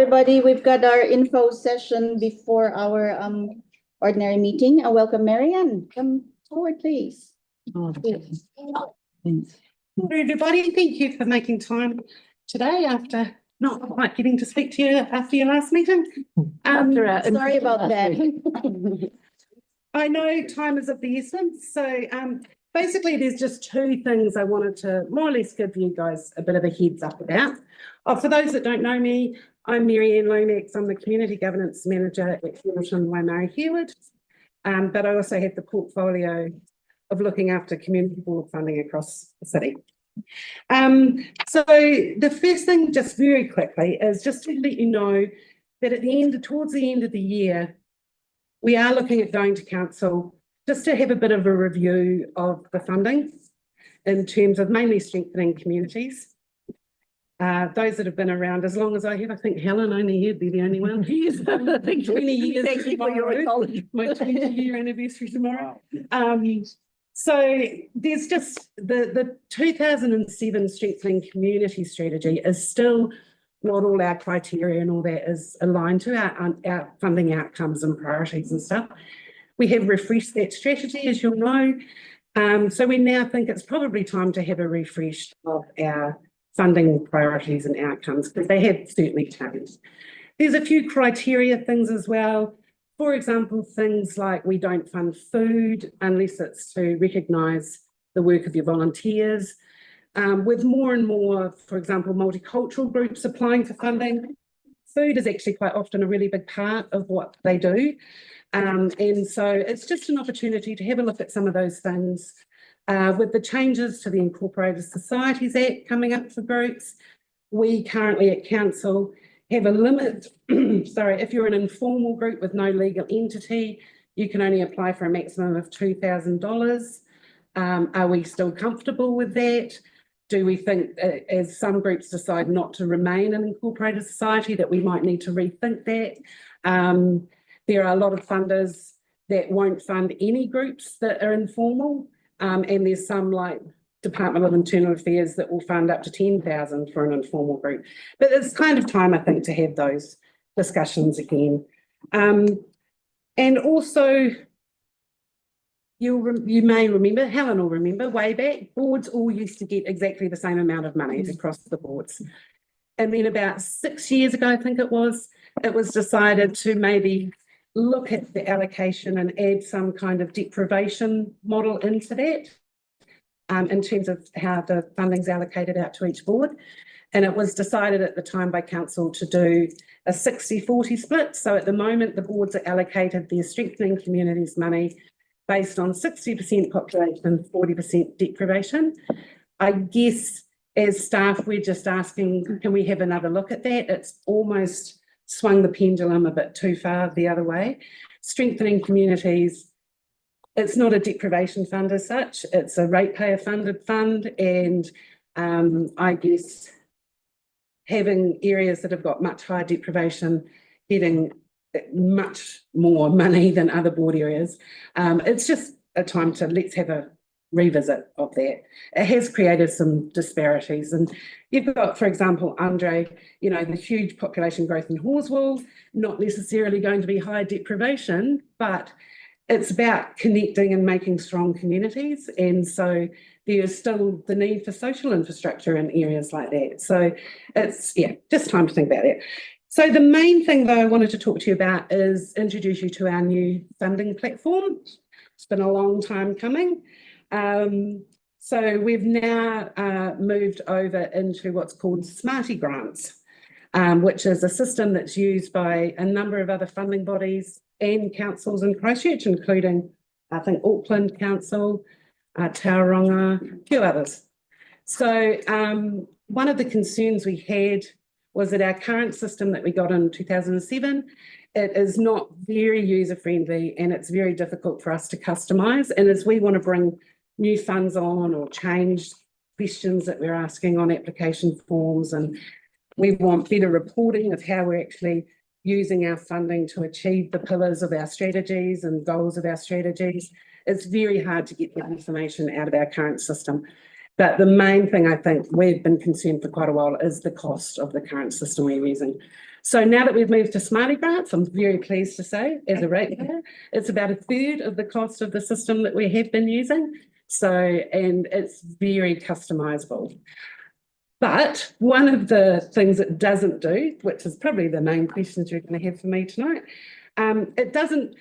Everybody, we've got our info session before our ordinary meeting. I welcome Marianne. Come forward, please. Thanks. Everybody, thank you for making time today after not quite getting to speak to you after your last meeting. Sorry about that. I know time is of the essence, so basically there's just two things I wanted to more or less give you guys a bit of a heads up about. For those that don't know me, I'm Marianne Lomax. I'm the Community Governance Manager at Hamilton Waimarie Herwood, but I also have the portfolio of looking after community board funding across the city. So the first thing, just very quickly, is just to let you know that at the end, towards the end of the year, we are looking at going to council just to have a bit of a review of the funding in terms of mainly strengthening communities. Those that have been around as long as I have, I think Helen only had, they're the only one. I think 20 years. Thank you for your acknowledgement. My 20-year anniversary tomorrow. So there's just the 2007 Strengthening Community Strategy is still not all our criteria and all that is aligned to our funding outcomes and priorities and stuff. We have refreshed that strategy, as you'll know. So we now think it's probably time to have a refresh of our funding priorities and outcomes, because they have certainly changed. There's a few criteria things as well. For example, things like we don't fund food unless it's to recognise the work of your volunteers. With more and more, for example, multicultural groups applying for funding, food is actually quite often a really big part of what they do. And so it's just an opportunity to have a look at some of those things. With the changes to the Incorporated Societies Act coming up for groups, we currently at council have a limit. Sorry, if you're an informal group with no legal entity, you can only apply for a maximum of $2,000. Are we still comfortable with that? Do we think, as some groups decide not to remain an incorporated society, that we might need to rethink that? There are a lot of funders that won't fund any groups that are informal. And there's some like Department of Internal Affairs that will fund up to $10,000 for an informal group. But it's kind of time, I think, to have those discussions again. And also, you may remember, Helen will remember, way back, boards all used to get exactly the same amount of money across the boards. And then about 6 years ago, I think it was decided to maybe look at the allocation and add some kind of deprivation model into that in terms of how the funding's allocated out to each board. And it was decided at the time by council to do a 60-40 split. So at the moment, the boards are allocated their strengthening communities money based on 60% population, 40% deprivation. I guess as staff, we're just asking, can we have another look at that? It's almost swung the pendulum a bit too far the other way. Strengthening communities, it's not a deprivation fund as such, it's a ratepayer funded fund, and I guess having areas that have got much higher deprivation getting much more money than other board areas. It's just a time to let's have a revisit of that. It has created some disparities, and you've got, for example, Andre, you know, the huge population growth in Halswell, not necessarily going to be high deprivation, but it's about connecting and making strong communities, and so there's still the need for social infrastructure in areas like that. So it's, yeah, just time to think about it. So the main thing that I wanted to talk to you about is introduce you to our new funding platform. It's been a long time coming. So we've now moved over into what's called Smarty Grants, which is a system that's used by a number of other funding bodies and councils in Christchurch, including, I think, Auckland Council, Tauranga, a few others. So one of the concerns we had was that our current system that we got in 2007, it is not very user-friendly and it's very difficult for us to customise. And as we want to bring new funds on or change questions that we're asking on application forms, and we want better reporting of how we're actually using our funding to achieve the pillars of our strategies and goals of our strategies, it's very hard to get that information out of our current system. But the main thing I think we've been concerned for quite a while is the cost of the current system we're using. So now that we've moved to Smarty Grants, I'm very pleased to say, as a ratepayer, it's about a third of the cost of the system that we have been using. So, and it's very customizable. But one of the things it doesn't do, which is probably the main questions you're going to have for me tonight, it doesn't.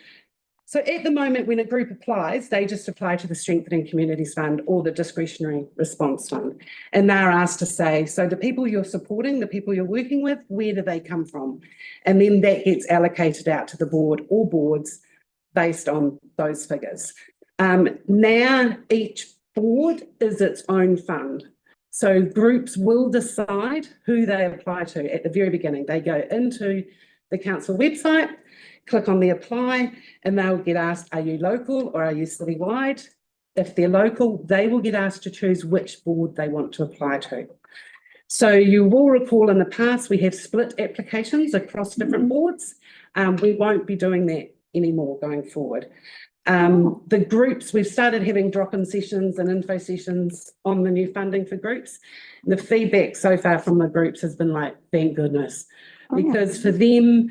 So at the moment, when a group applies, they just apply to the Strengthening Communities Fund or the Discretionary Response Fund. And they're asked to say, so the people you're supporting, the people you're working with, where do they come from? And then that gets allocated out to the board or boards based on those figures. Now each board is its own fund. So groups will decide who they apply to at the very beginning. They go into the council website, click on the apply, and they'll get asked, are you local or are you citywide? If they're local, they will get asked to choose which board they want to apply to. So you will recall in the past, we have split applications across different boards. We won't be doing that anymore going forward. The groups, we've started having drop-in sessions and info sessions on the new funding for groups. The feedback so far from the groups has been like, thank goodness, because for them,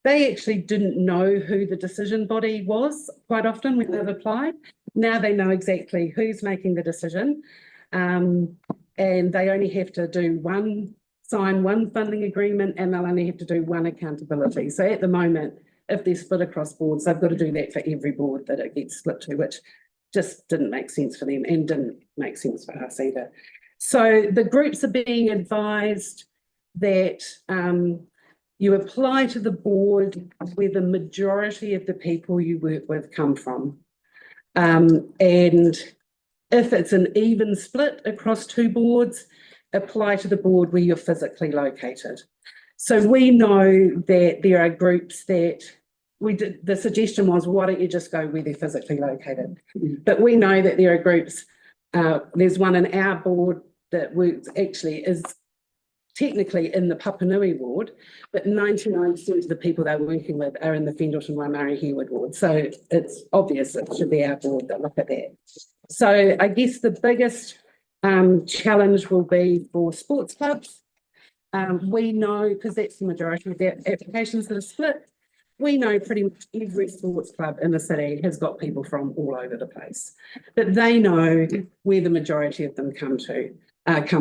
they actually didn't know who the decision body was quite often when they've applied. Now they know exactly who's making the decision, and they only have to sign one funding agreement, and they'll only have to do one accountability. So at the moment, if they're split across boards, they've got to do that for every board that it gets split to, which just didn't make sense for them and didn't make sense for us either. So the groups are being advised that you apply to the board where the majority of the people you work with come from. And if it's an even split across two boards, apply to the board where you're physically located. So we know that there are groups that the suggestion was, why don't you just go where they're physically located? But we know that there are groups, there's one in our board that works, actually is technically in the Papanui ward, but 99% of the people they're working with are in the Fendleton Waimari Herwood ward. So it's obvious it should be our board that look at that. So I guess the biggest challenge will be for sports clubs. We know, because that's the majority of the applications that are split, we know pretty much every sports club in the city has got people from all over the place, but they know where the majority of them come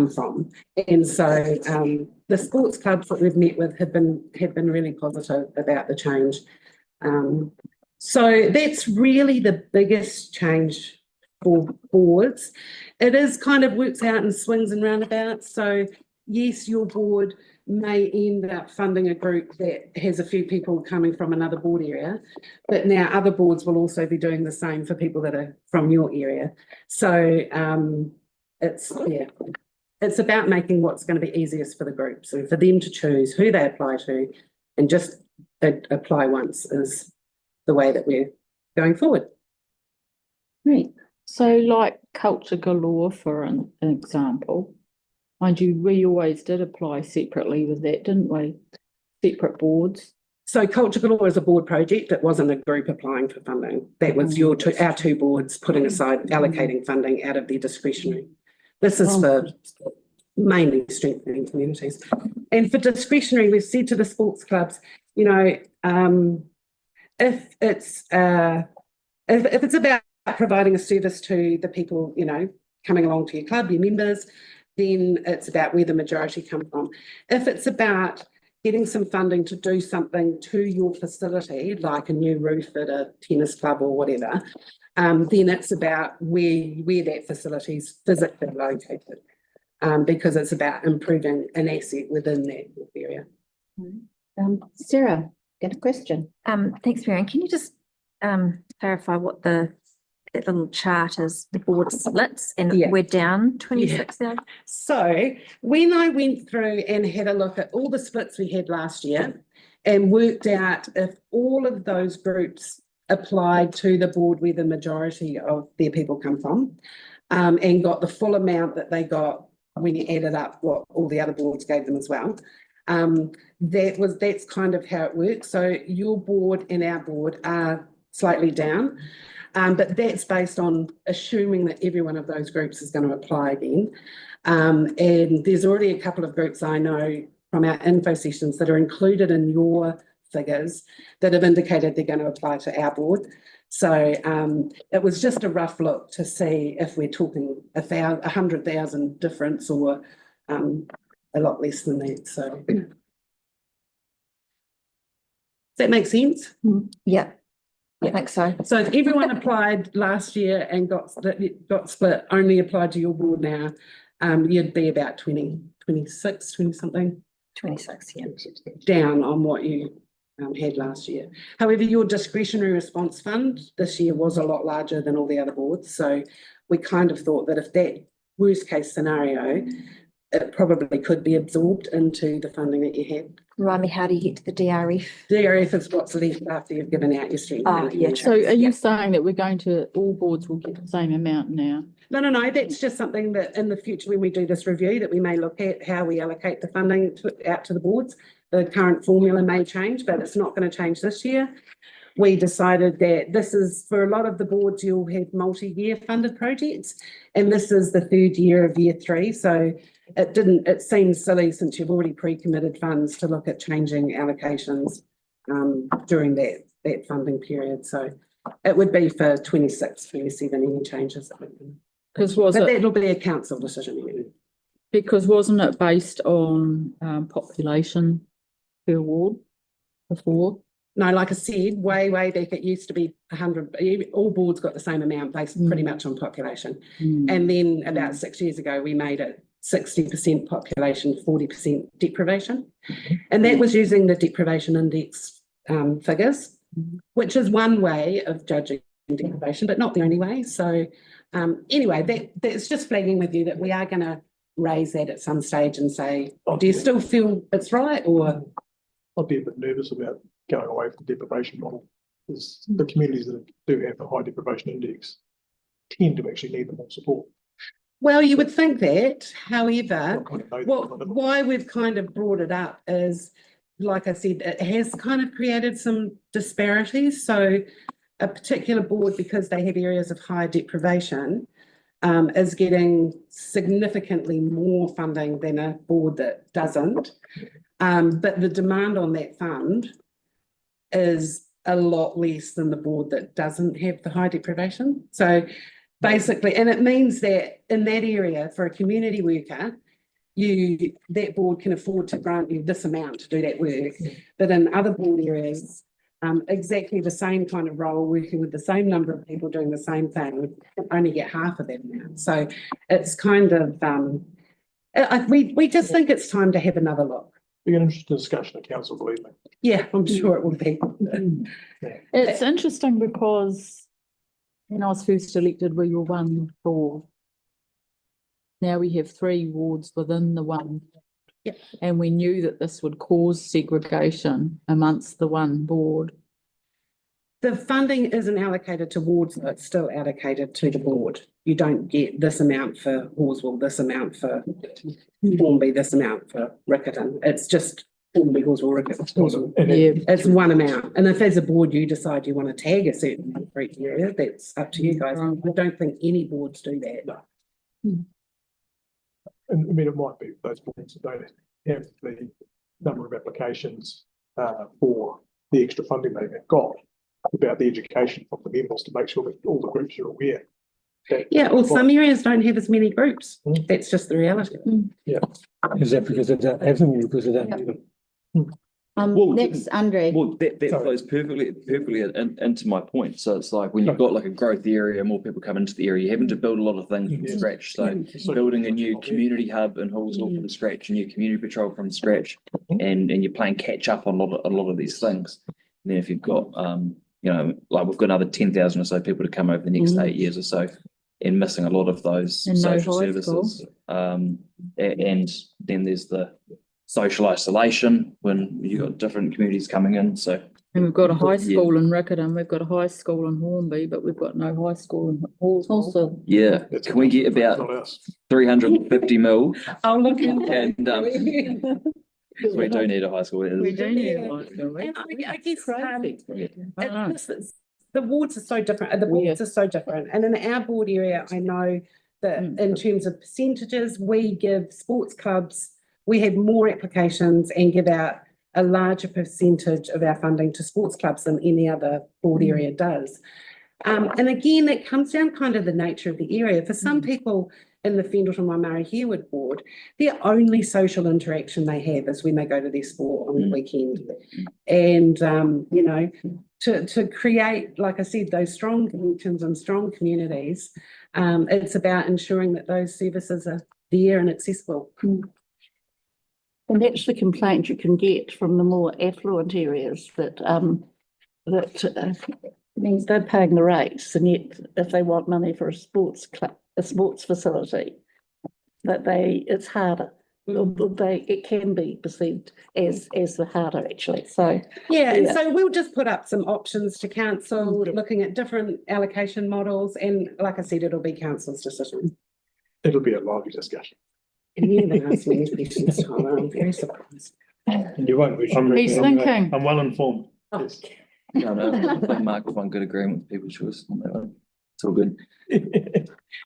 from. And so the sports clubs that we've met with have been really positive about the change. So that's really the biggest change for boards. It is kind of works out in swings and roundabouts. So yes, your board may end up funding a group that has a few people coming from another board area, but now other boards will also be doing the same for people that are from your area. So it's about making what's going to be easiest for the group. So for them to choose who they apply to and just apply once is the way that we're going forward. Great. So like Culture Galore, for an example, mind you, we always did apply separately with that, didn't we? Separate boards. So Culture Galore is a board project. It wasn't a group applying for funding. That was our two boards putting aside, allocating funding out of their discretionary. This is for mainly strengthening communities. And for discretionary, we've said to the sports clubs, you know, if it's about providing a service to the people, you know, coming along to your club, your members, then it's about where the majority come from. If it's about getting some funding to do something to your facility, like a new roof at a tennis club or whatever, then it's about where that facility is physically located, because it's about improving an asset within that area. Sarah, got a question? Thanks, Marianne. Can you just clarify what that little chart is, the board splits, and we're down 26,000? So when I went through and had a look at all the splits we had last year and worked out if all of those groups applied to the board where the majority of their people come from, and got the full amount that they got when you added up what all the other boards gave them as well, that's kind of how it works. So your board and our board are slightly down. But that's based on assuming that every one of those groups is going to apply again. And there's already a couple of groups I know from our info sessions that are included in your figures that have indicated they're going to apply to our board. So it was just a rough look to see if we're talking 100,000 difference or a lot less than that. So does that make sense? Yeah, I think so. So if everyone applied last year and got split, only applied to your board now, you'd be about 26, 20 something 26, yeah. down on what you had last year. However, your discretionary response fund this year was a lot larger than all the other boards. So we kind of thought that if that worst case scenario, it probably could be absorbed into the funding that you had. Remind me, how do you get to the DRF? DRF is what's left after you've given out your street. Yeah. So are you saying that we're going to, all boards will get the same amount now? No, that's just something that in the future when we do this review that we may look at how we allocate the funding out to the boards. The current formula may change, but it's not going to change this year. We decided that this is, for a lot of the boards, you'll have multi-year funded projects, and this is the third year of year 3. So it seems silly since you've already pre-committed funds to look at changing allocations during that funding period. So it would be for 26, 27, any changes. But that'll be a council decision. Because wasn't it based on population per ward before? No, like I said, way back, it used to be 100. All boards got the same amount based pretty much on population. And then about 6 years ago, we made it 60% population, 40% deprivation. And that was using the deprivation index figures, which is one way of judging deprivation, but not the only way. So anyway, that's just flagging with you that we are going to raise that at some stage and say, do you still feel it's right? Or I'd be a bit nervous about going away from the deprivation model, because the communities that do have a high deprivation index tend to actually need the more support. well, you would think that. However, why we've kind of brought it up is, like I said, it has kind of created some disparities. So a particular board, because they have areas of high deprivation, is getting significantly more funding than a board that doesn't. But the demand on that fund is a lot less than the board that doesn't have the high deprivation. So basically, and it means that in that area, for a community worker, that board can afford to grant you this amount to do that work. But in other board areas, exactly the same kind of role, working with the same number of people doing the same thing, only get half of that amount. So it's kind of, we just think it's time to have another look. Be an interesting discussion at council, believe me. Yeah, I'm sure it will be. It's interesting because when I was first elected, we were 1 4. Now we have 3 wards within the one. Yep. And we knew that this would cause segregation amongst the one board. The funding isn't allocated to wards, though, it's still allocated to the board. You don't get this amount for Horswell, this amount for Hornby, this amount for Riccarton. It's just Hornby, Horswell, Riccarton. Yeah. It's one amount. And if as a board you decide you want to tag a certain one for each area, that's up to you guys. I don't think any boards do that. No. And I mean, it might be those boards that don't have the number of applications for the extra funding they've got, about the education of the members to make sure that all the groups are aware. Yeah, well, some areas don't have as many groups. That's just the reality. Yeah. Is that because they don't have them or because they don't need them? Well, next, Andre. Well, that flows perfectly into my point. So it's like when you've got like a growth area, more people come into the area, you're having to build a lot of things from scratch. So building a new community hub in Hallswell from scratch, a new community patrol from scratch, and you're playing catch up on a lot of these things. And then if you've got like we've got another 10,000 or so people to come over the next 8 years or so, and missing a lot of those social services. And then there's the social isolation when you've got different communities coming in. So, and we've got a high school in Riccarton, we've got a high school in Hornby, but we've got no high school in Hallswell. Yeah, can we get about 350 mil? I'll look into And we do need a high school. We do need a high school. And I guess the wards are so different. The boards are so different. And in our board area, I know that in terms of percentages, we give sports clubs we had more applications and give out a larger percentage of our funding to sports clubs than any other board area does. And again, it comes down kind of the nature of the area. For some people in the Fendleton Waimari Hereward board, their only social interaction they have is when they go to their sport on the weekend. And, you know, to create, like I said, those strong connections and strong communities, it's about ensuring that those services are there and accessible. And that's the complaint you can get from the more affluent areas that means they're paying the rates, and yet if they want money for a sports club, a sports facility, it's harder. It can be perceived as the harder actually. So and so we'll just put up some options to council, looking at different allocation models, and like I said, it'll be council's decision. It'll be a lively discussion. You haven't asked me any questions, Tyler. I'm very surprised. You won't. He's thinking. I'm well informed. Yes. No, I think Mark will find good agreement with people's choice on that one. It's all good.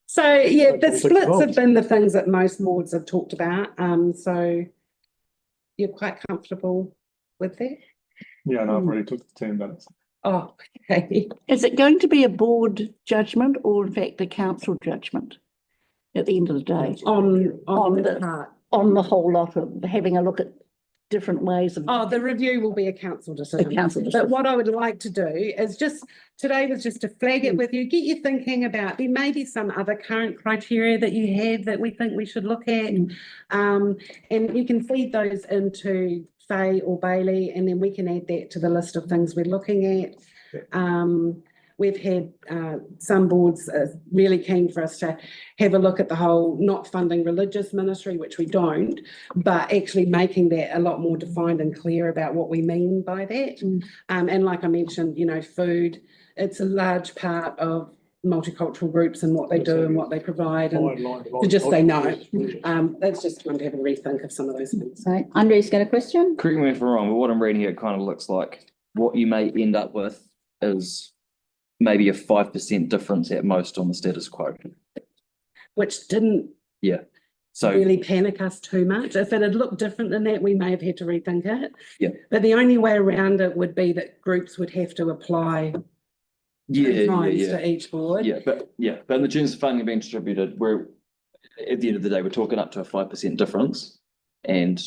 So yeah, the Politics splits have involved. been the things that most boards have talked about. So you're quite comfortable with that? Yeah, no, I've already took the 10 minutes. Oh, okay. is it going to be a board judgment or in fact a council judgment at the end of the day On the part. on the whole lot of having a look at different ways of Oh, the review will be a council a decision. council But decision? what I would like to do is today was just to flag it with you, get you thinking about, there may be some other current criteria that you have that we think we should look at. And you can feed those into Faye or Bailey, and then we can add that to the list of things we're looking at. We've had some boards really keen for us to have a look at the whole not funding religious ministry, which we don't, but actually making that a lot more defined and clear about what we mean by that. And like I mentioned, you know, food, it's a large part of multicultural groups and what they do and what they provide, and to just say no. That's just time to have a rethink of some of those things. Right, Andre's got a question? Correct me if I'm wrong, but what I'm reading here, it kind of looks like what you may end up with is maybe a 5% difference at most on the status quo. Which didn't So really panic us too much. If it had looked different than that, we may have had to rethink it. Yeah. But the only way around it would be that groups would have to apply times to each board. But in the terms of funding being distributed, we're at the end of the day, we're talking up to a 5% difference, and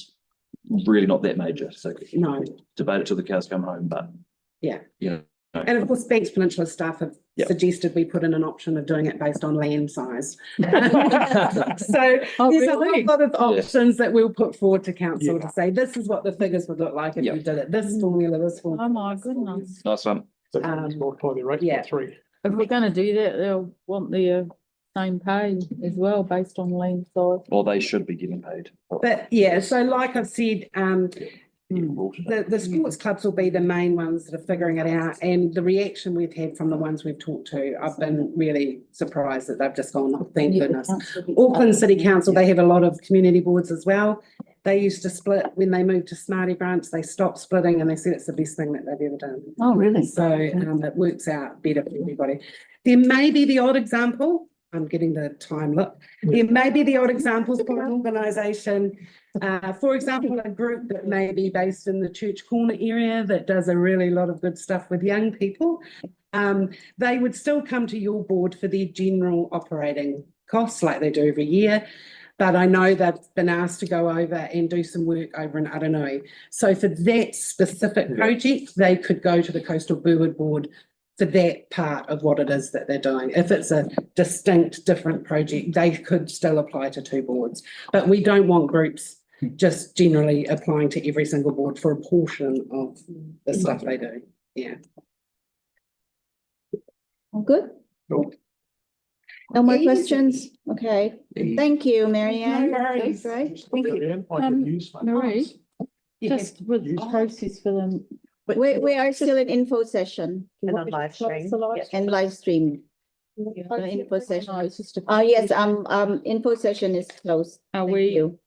really not that major. So No. debate it till the cows come home, but Yeah. you know. And of course, Banks Peninsula staff have suggested we put in an option of doing it based on land size. So there's a whole lot of options that we'll put forward to council to say, this is what the figures would look like if we did it, this formula, this formula. Oh my goodness. Nice one. So multiply the rate by 3. If we're gonna do that, they'll want the same pay as well based on land size. Or they should be getting paid. But so like I've said, the sports clubs will be the main ones that are figuring it out, and the reaction we've had from the ones we've talked to, I've been really surprised that they've just gone, oh, thank goodness. Auckland City Council, they have a lot of community boards as well. They used to split when they moved to Smarty Branch, they stopped splitting and they said it's the best thing that they've ever done. Oh, really? So it works out better for everybody. There may be the odd example, I'm getting the time look. There may be the odd examples for an organisation, for example, a group that may be based in the Church Corner area that does a really lot of good stuff with young people. They would still come to your board for their general operating costs like they do every year. But I know they've been asked to go over and do some work over in Aranui. So for that specific project, they could go to the Coastal Burwood Board for that part of what it is that they're doing. If it's a distinct, different project, they could still apply to 2 boards. But we don't want groups just generally applying to every single board for a portion of the stuff they do. Yeah. All good? Nope. No more Easy. questions? Okay, thank you, Marianne. No worries. That's right. Thank you. Marie, Yeah. just with the process for them. We are still in info session And on live stream. and live stream. Info session. No, it's just a. Yes, info session is closed. Are Thank we? you.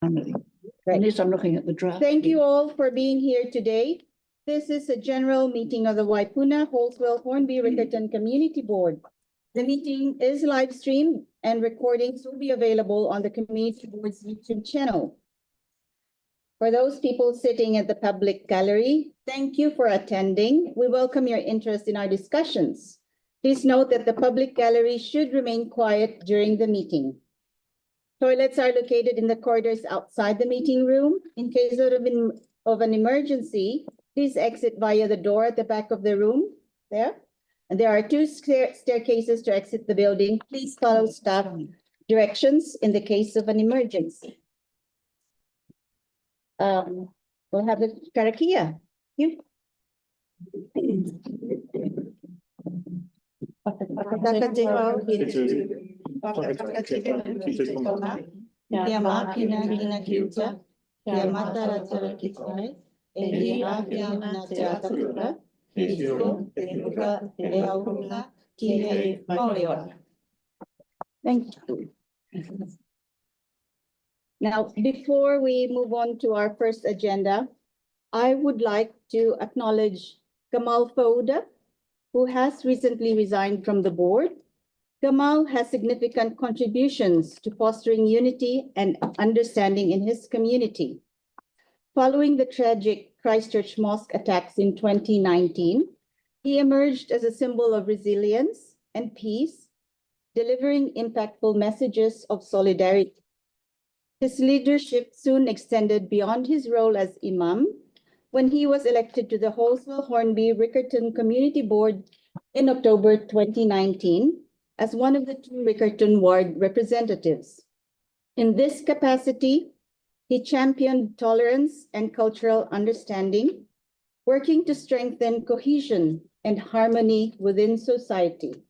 Unless I'm looking at the draft. Thank you all for being here today. This is a general meeting of the Waipuna Halswell-Hornby-Riccarton Community Board. The meeting is live streamed and recordings will be available on the Community Board's YouTube channel. For those people sitting at the public gallery, thank you for attending. We welcome your interest in our discussions. Please note that the public gallery should remain quiet during the meeting. Toilets are located in the corridors outside the meeting room. In case of an emergency, please exit via the door at the back of the room there. And there are two staircases to exit the building. Please follow staff directions in the case of an emergency. We'll have the karakia. You. Thank you. Now, before we move on to our first agenda, I would like to acknowledge Gamal Fouda, who has recently resigned from the board. Gamal has significant contributions to fostering unity and understanding in his community. Following the tragic Christchurch mosque attacks in 2019, he emerged as a symbol of resilience and peace, delivering impactful messages of solidarity. His leadership soon extended beyond his role as imam when he was elected to the Halswell-Hornby-Riccarton Community Board in October 2019 as one of the two Riccarton ward representatives. In this capacity, he championed tolerance and cultural understanding, working to strengthen cohesion and harmony within society.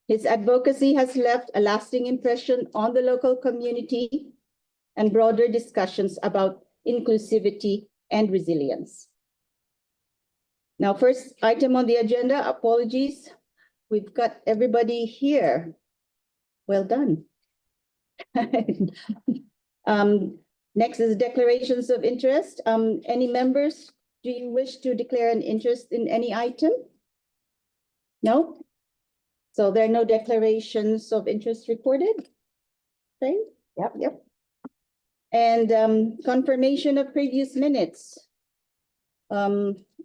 His advocacy has left a lasting impression on the local community and broader discussions about inclusivity and resilience. Now, first item on the agenda, apologies. We've got everybody here. Well done. Next is declarations of interest. Any members, do you wish to declare an interest in any item? No? So there are no declarations of interest recorded? Okay. Yep. And confirmation of previous minutes.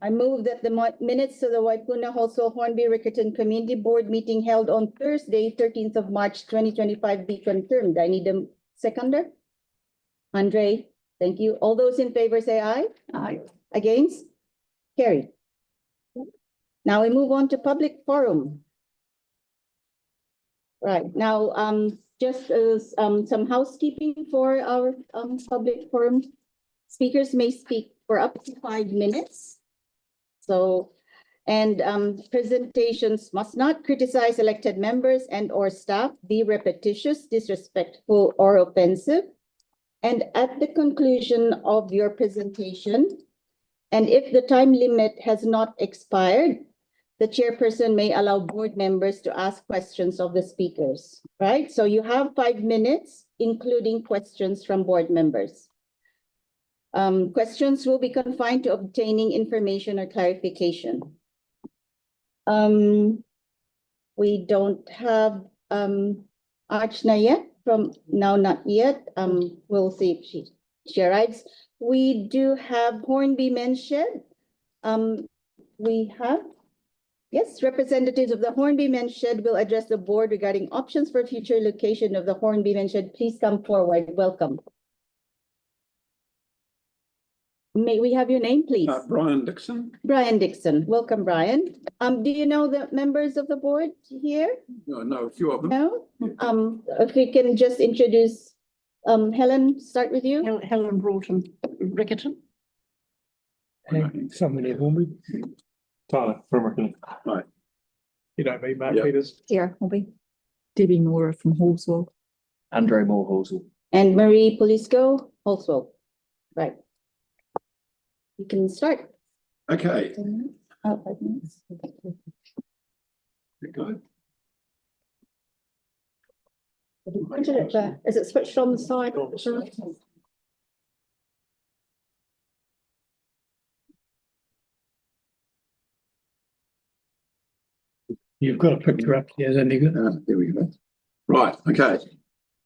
I move that the minutes of the Waipuna Halswell-Hornby-Riccarton Community Board meeting held on Thursday, 13th of March, 2025 be confirmed. I need a seconder. Andre, thank you. All those in favor say aye. Aye. Against? Carried. Now we move on to public forum. Right, now just as some housekeeping for our public forum. Speakers may speak for up to 5 minutes. So, and presentations must not criticize elected members and or staff, be repetitious, disrespectful, or offensive. And at the conclusion of your presentation, and if the time limit has not expired, the chairperson may allow board members to ask questions of the speakers, right? So you have 5 minutes, including questions from board members. Questions will be confined to obtaining information or clarification. We don't have Archana yet, not yet. We'll see if she arrives. We do have Hornby Men's Shed. We have, yes, representatives of the Hornby Men's Shed will address the board regarding options for future location of the Hornby Men's Shed. Please come forward. Welcome. May we have your name, please? Brian Dixon. Brian Dixon. Welcome, Brian. Do you know the members of the board here? I know a few of them. No? If we can just introduce, Helen, start with you. Helen Broughton, Riccarton. And somebody at Hornby. Tyler from Riccarton. Right. You know me, Mark Yeah. Peters. Here, will be. Debbie Mora from Halswell. Andre Moore Halswell. And Marie Polisco, also. Right. You can start. Okay. 5 minutes. Good. Is it switched on the side? You've got a picture up here, then you got. There we go. Right, okay.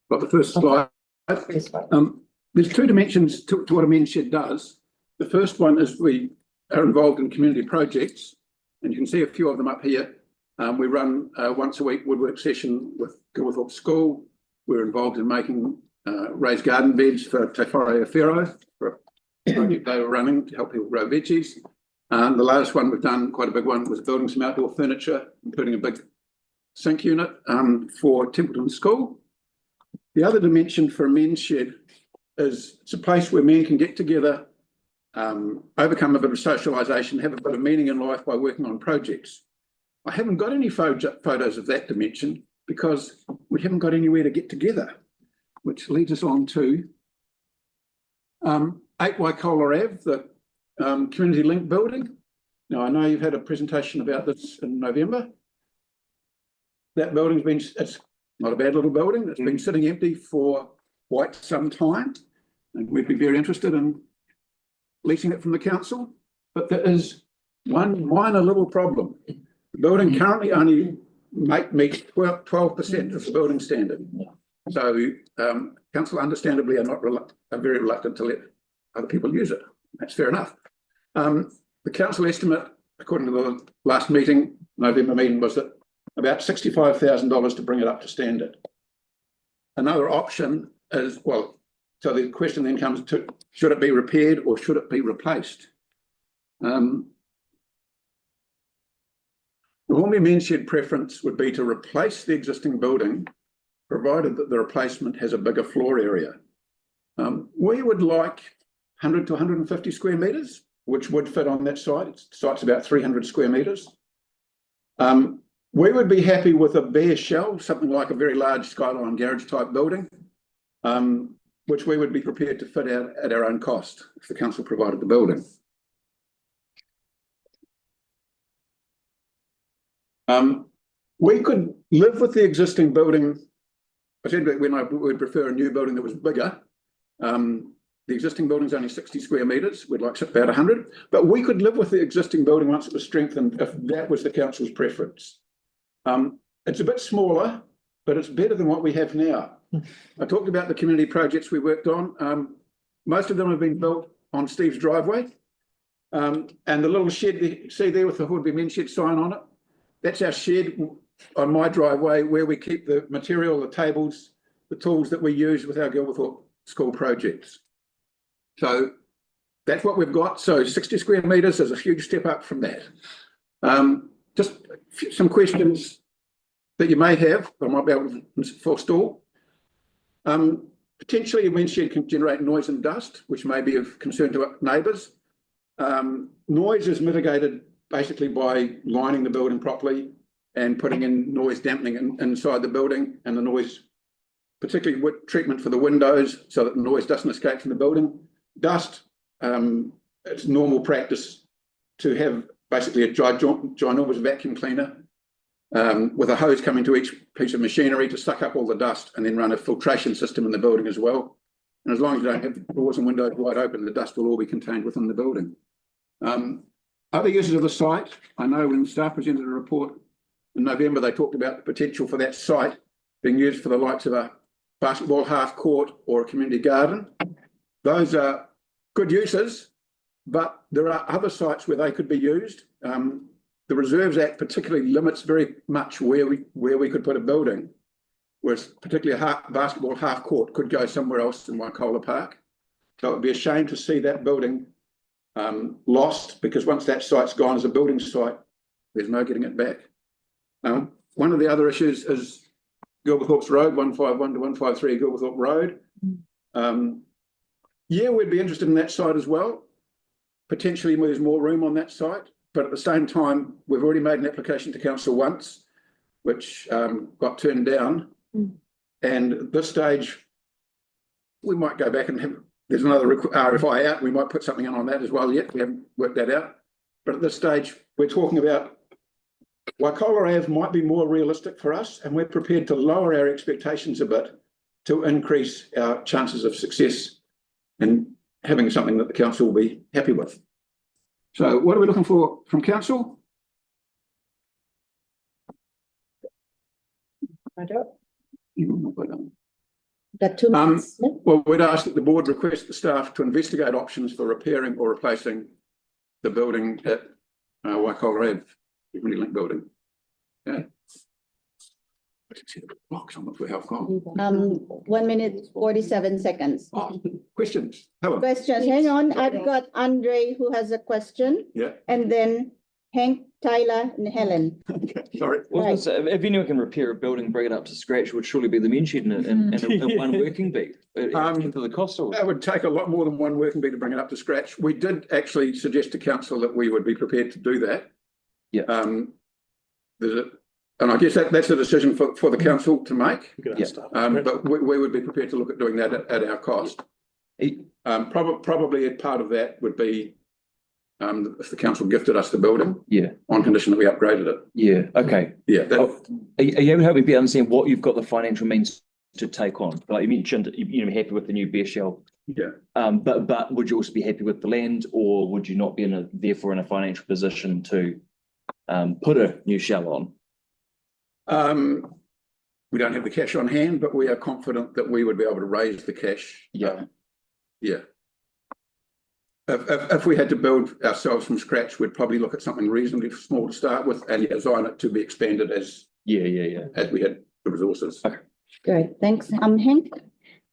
Got the first slide. There's two dimensions to what a men's shed does. The first one is we are involved in community projects, and you can see a few of them up here. We run once a week woodwork session with Gilthorpe School. We're involved in making raised garden beds for Te Whare Whiro, for a project they were running to help people grow veggies. The latest one we've done, quite a big one, was building some outdoor furniture, including a big sink unit for Templeton School. The other dimension for a men's shed is it's a place where men can get together, overcome a bit of socialisation, have a bit of meaning in life by working on projects. I haven't got any photos of that dimension because we haven't got anywhere to get together, which leads us on to 8 Waikola Ave, the Community Link building. Now, I know you've had a presentation about this in November. That building's been, it's not a bad little building. It's been sitting empty for quite some time, and we'd be very interested in leasing it from the council. But there is one minor little problem. The building currently only meets 12% of the building standard. So council understandably are very reluctant to let other people use it. That's fair enough. The council estimate, according to the last meeting, November meeting, was that about $65,000 to bring it up to standard. Another option is, well, so the question then comes to, should it be repaired or should it be replaced? The Hornby men's shed preference would be to replace the existing building, provided that the replacement has a bigger floor area. We would like 100 to 150 square metres, which would fit on that site. The site's about 300 square metres. We would be happy with a bare shell, something like a very large skyline garage type building, which we would be prepared to fit out at our own cost if the council provided the building. We could live with the existing building. I said that when I would prefer a new building that was bigger. The existing building is only 60 square metres. We'd like about 100, but we could live with the existing building once it was strengthened if that was the council's preference. It's a bit smaller, but it's better than what we have now. I talked about the community projects we worked on. Most of them have been built on Steve's driveway. And the little shed you see there with the Hornby men's shed sign on it, that's our shed on my driveway where we keep the material, the tables, the tools that we use with our Gilthorpe School projects. So that's what we've got. So 60 square metres is a huge step up from that. Just some questions that you may have, I might be able to forestall. Potentially a men's shed can generate noise and dust, which may be of concern to neighbours. Noise is mitigated basically by lining the building properly and putting in noise dampening inside the building, and the noise, particularly with treatment for the windows so that the noise doesn't escape from the building. Dust, it's normal practice to have basically a ginormous vacuum cleaner with a hose coming to each piece of machinery to suck up all the dust, and then run a filtration system in the building as well. And as long as you don't have the doors and windows wide open, the dust will all be contained within the building. Other uses of the site, I know when staff presented a report in November, they talked about the potential for that site being used for the likes of a basketball half court or a community garden. Those are good uses, but there are other sites where they could be used. The Reserves Act particularly limits very much where we could put a building, whereas particularly a basketball half court could go somewhere else in Waikola Park. So it would be a shame to see that building lost, because once that site's gone as a building site, there's no getting it back. One of the other issues is Gilthorpe's Road, 151 to 153 Gilthorpe Road. Yeah, we'd be interested in that site as well. Potentially there's more room on that site, but at the same time, we've already made an application to council once, which got turned down. And at this stage, we might go back and have, there's another RFI out, we might put something on that as well yet, we haven't worked that out. But at this stage, we're talking about Waikola Ave might be more realistic for us, and we're prepared to lower our expectations a bit to increase our chances of success and having something that the council will be happy with. So what are we looking for from council? Got 2 minutes. yeah? Well, we'd ask that the board request the staff to investigate options for repairing or replacing the building at Waikola Ave, the Link building. Yeah. I can see the blocks on the how come. 1 minute, 47 seconds. Oh, questions? Helen? Questions, hang on, I've got Andre who has a question, Yeah, and then Hank, Tyler, and Helen. okay, sorry. Well, I was gonna say, if anyone can repair a building, bring it up to scratch, would surely be the men shed and one working bee. For the cost of it. That would take a lot more than one working bee to bring it up to scratch. We did actually suggest to council that we would be prepared to do that. Yeah. And I guess that's a decision for the council to make. Yeah. But we would be prepared to look at doing that at our cost. Probably a part of that would be if the council gifted us the building. Yeah. On condition that we upgraded it. Yeah, okay. Yeah. Are you able to help me better understand what you've got the financial means to take on? Like you mentioned, you're happy with the new bear shell. Yeah. But would you also be happy with the land, or would you not be therefore in a financial position to put a new shell on? We don't have the cash on hand, but we are confident that we would be able to raise the cash. Yeah. Yeah. If we had to build ourselves from scratch, we'd probably look at something reasonably small to start with and design it to be expanded as we had the resources. Okay. Great, thanks. Hank?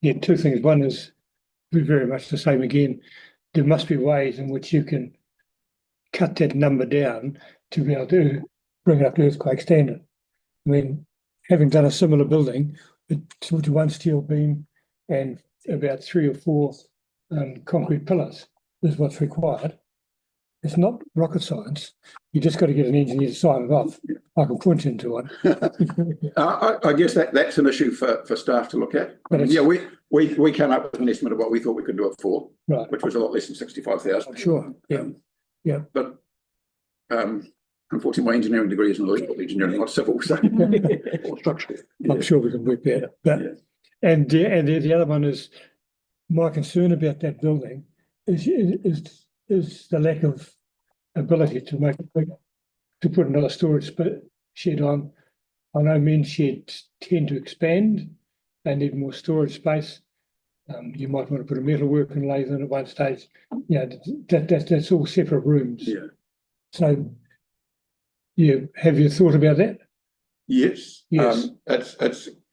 Yeah, two things. One is very much the same again. There must be ways in which you can cut that number down to be able to bring it up to earthquake standard. I mean, having done a similar building with one steel beam and about 3 or 4 concrete pillars is what's required. It's not rocket science. You just got to get an engineer to sign it off. I can point you into one. I guess that's an issue for staff to look at. But Yeah, we came up with an estimate of what we thought we could do it for, Right. which was a lot less than 65,000. Sure. Yeah. But unfortunately, my engineering degree is in electrical engineering, not civil, so or structural. I'm sure we can work that. But and the other one is my concern about that building is the lack of ability to make it bigger, to put another storage shed on. I know men's sheds tend to expand; they need more storage space. You might want to put a metalworking lathe in at one stage. You know, that's all separate rooms. Yeah. So, yeah, have you thought about that? Yes. Yes. It's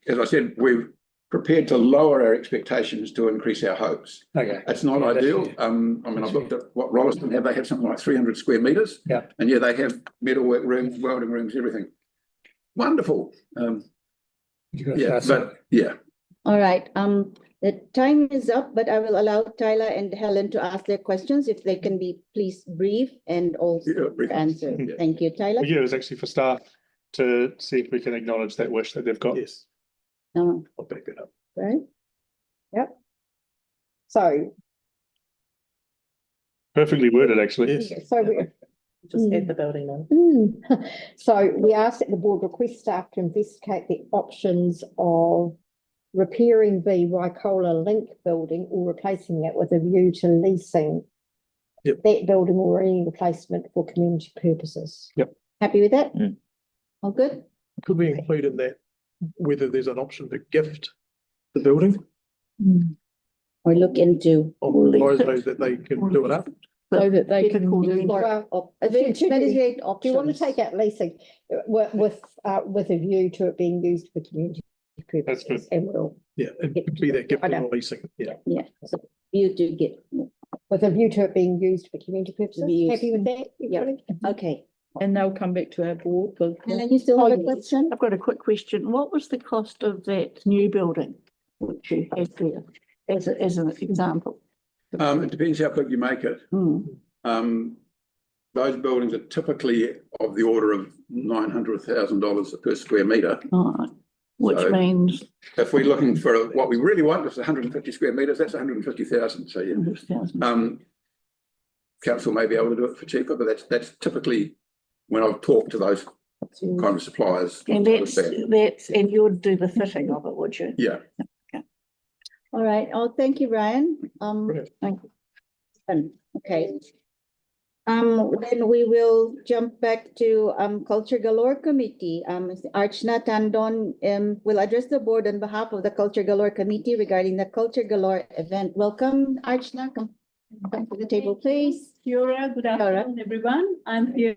as I said, we're prepared to lower our expectations to increase our hopes. Okay. It's not ideal. I mean, I've looked at what Rolleston have. They have something like 300 square meters. Yeah. And they have metalwork rooms, welding rooms, everything. Wonderful. Yeah. All right, the time is up, but I will allow Tyler and Helen to ask their questions if they can be please brief and also brief. answer. Yeah. Thank you, Tyler. Yeah, it was actually for staff to see if we can acknowledge that wish that they've got. Yes. No, I'll back that up. right? Yep. So, Perfectly worded, actually. So we Just add the building on. so we asked that the board request staff to investigate the options of repairing the Waikola Link building or replacing it with a view to leasing that building or any replacement for community purposes. Happy with that? Mm. All good? Could we include in that whether there's an option to gift the building Or look into. or that they can do it up? So that they can Well, Mediate do you want to options. take out leasing with a view to it being used for community That's purposes? good. And we'll, Yeah, it could be that gift I know. or leasing. Yeah. Yeah, so you do get, with a view to it being used for community purposes? be used. Happy with that? Yeah. everybody? okay. And they'll come back to our board with. Helen, you still have a question? I've got a quick question. What was the cost of that new building which you have there as an example? It depends how big you make it. Those buildings are typically of the order of $900,000 per square meter. All right. Which So- means If we're looking for what we really want is 150 square meters, that's 150,000. So yeah. 100,000. Council may be able to do it for cheaper, but that's typically when I've talked to those kind of suppliers. And and you would do the fitting of it, would you? Yeah. All right. Oh, thank you, Ryan. Brilliant. Thank you. Okay. Then we will jump back to Culture Galore Committee. Archana Tandon will address the board on behalf of the Culture Galore Committee regarding the Culture Galore event. Welcome, Archana. Come to the table, please. Kiora, good afternoon, everyone. I'm here.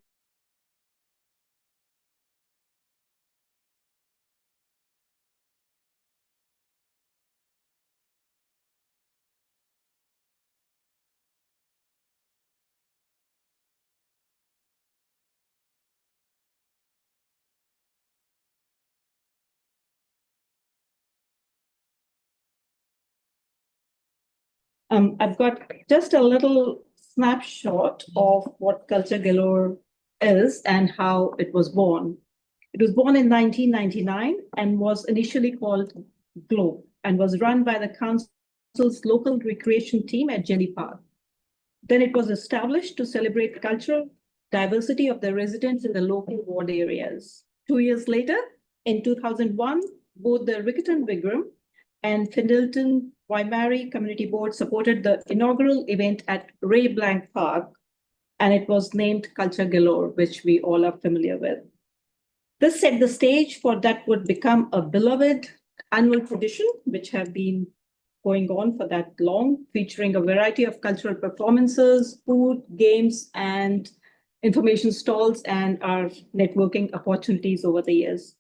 I've got just a little snapshot of what Culture Galore is and how it was born. It was born in 1999 and was initially called Globe and was run by the council's local recreation team at Jenny Park. Then it was established to celebrate cultural diversity of the residents in the local ward areas. 2 years later, in 2001, both the Riccarton Wigram and Findleton Waimari Community Board supported the inaugural event at Ray Blank Park, and it was named Culture Galore, which we all are familiar with. This set the stage for that would become a beloved annual tradition, which have been going on for that long, featuring a variety of cultural performances, food, games, and information stalls, and our networking opportunities over the years.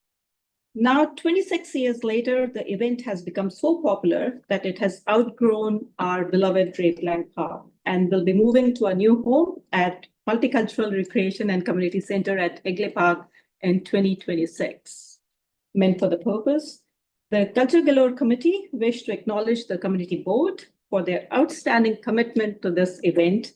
Now, 26 years later, the event has become so popular that it has outgrown our beloved Ray Blank Park and will be moving to a new home at Multicultural Recreation and Community Center at Egley Park in 2026. Meant for the purpose, the Culture Galore Committee wish to acknowledge the Community Board for their outstanding commitment to this event.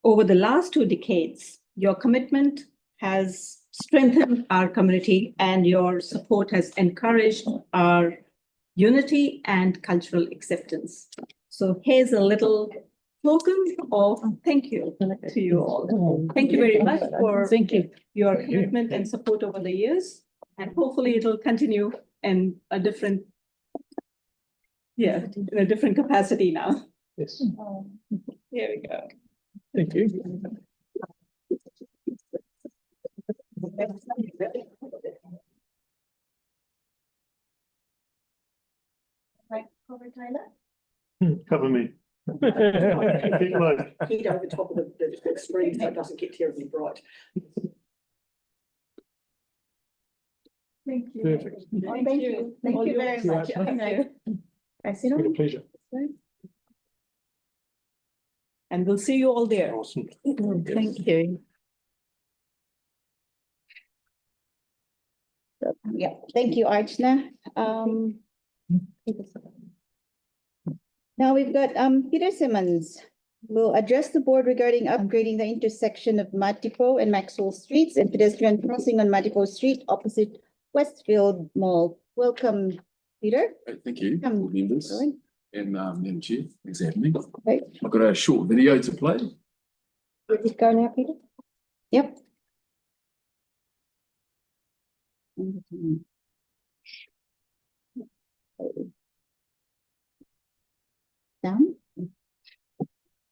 Over the last 2 decades, your commitment has strengthened our community and your support has encouraged our unity and cultural acceptance. So here's a little token of thank you to you all. Thank you very much for your commitment and support over the years. And hopefully it'll continue in a different, in a different capacity now. Yes. Here we go. Thank you. Right, cover Tyler. Cover me. Heat over the top of the screen so it doesn't get terribly bright. Thank you. Perfect. Thank you. Thank you very much. Okay. It's been a pleasure. And we'll see you all there. Awesome. Thank you. Yeah, thank you, Archana. Now we've got Peter Simmons will address the board regarding upgrading the intersection of Matipo and Maxwell Streets and pedestrian crossing on Matipo Street opposite Westfield Mall. Welcome, Peter. Thank you, Come. board members Go in. and Madam Chair. Thanks for having me. Right. I've got a short video to play. Ready to go now, Peter? Yep. Down,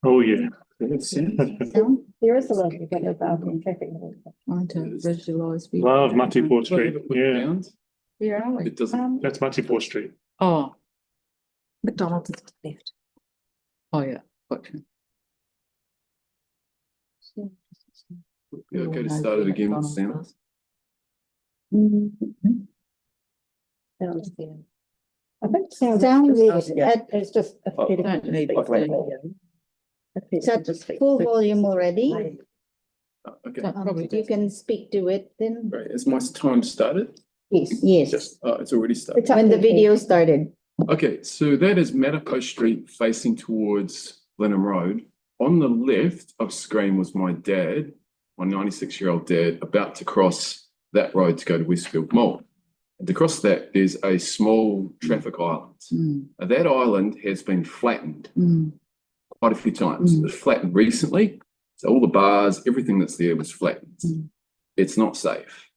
Oh, yeah. down. There is a lot of bit about traffic. Trying to visualise. Love Matiport Street. Put it Yeah, down. Where are we? It doesn't. that's Matiport Street. Oh, McDonald's is to the left. oh yeah, gotcha. Yeah, okay, to start it again with sound. Sounds there. I think sound. Sound It's just. a Oh, bit of- don't need to It's at full volume already. Oh, okay, That probably You can speak to it then. right. Is my time started? Yes, yes. Just, oh, it's already started. It's up When the to you. video started. Okay, so that is Matipo Street facing towards Blenheim Road. On the left of screen was my dad, my 96-year-old dad, about to cross that road to go to Westfield Mall. And to cross that, there's a small traffic island. Now, that island has been flattened quite a few times. It was flattened recently, so all the bars, everything that's there was flattened. It's not safe.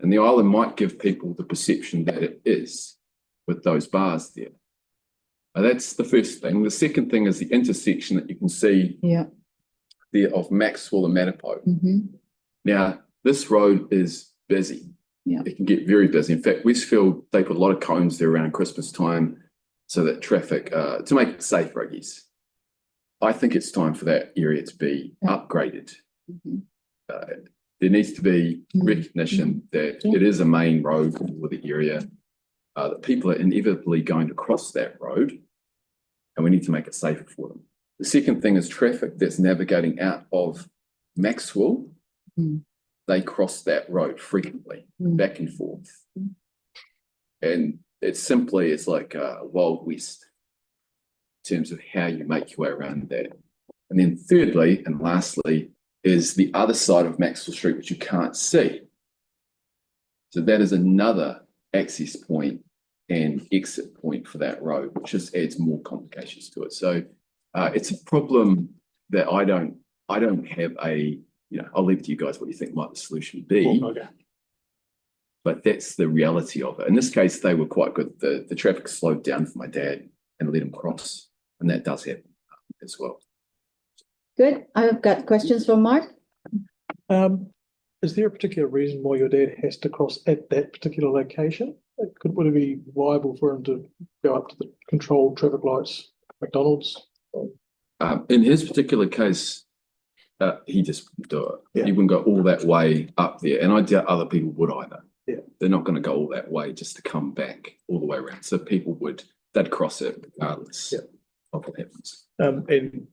And the island might give people the perception that it is with those bars there. Now, that's the first thing. The second thing is the intersection that you can see Yeah. of Maxwell and Metapo. Mhm. Now, this road is busy. Yeah. It can get very busy. In fact, Westfield, they put a lot of cones there around Christmas time so that traffic, to make it safer, I guess. I think it's time for that area to be upgraded. Mhm. There needs to be Mhm. recognition that it is a main road for the area, that people are inevitably going to cross that road, and we need to make it safer for them. The second thing is traffic that's navigating out of Maxwell. Mm. They cross that road frequently, back and forth. And it's like a Wild West in terms of how you make your way around that. And then thirdly, and lastly, is the other side of Maxwell Street, which you can't see. So that is another access point and exit point for that road, which just adds more complications to it. So it's a problem that I don't have I'll leave it to you guys what you think might the solution be. Okay. But that's the reality of it. In this case, they were quite good. The traffic slowed down for my dad and let him cross. And that does happen as well. Good. I've got questions from Mark. Is there a particular reason why your dad has to cross at that particular location? Would it be viable for him to go up to the controlled traffic lights, McDonald's? In his particular case, he just wouldn't do it. Yeah. He wouldn't go all that way up there. And I doubt other people would either. Yeah. They're not going to go all that way just to come back all the way around. So they'd cross it regardless of what happens. In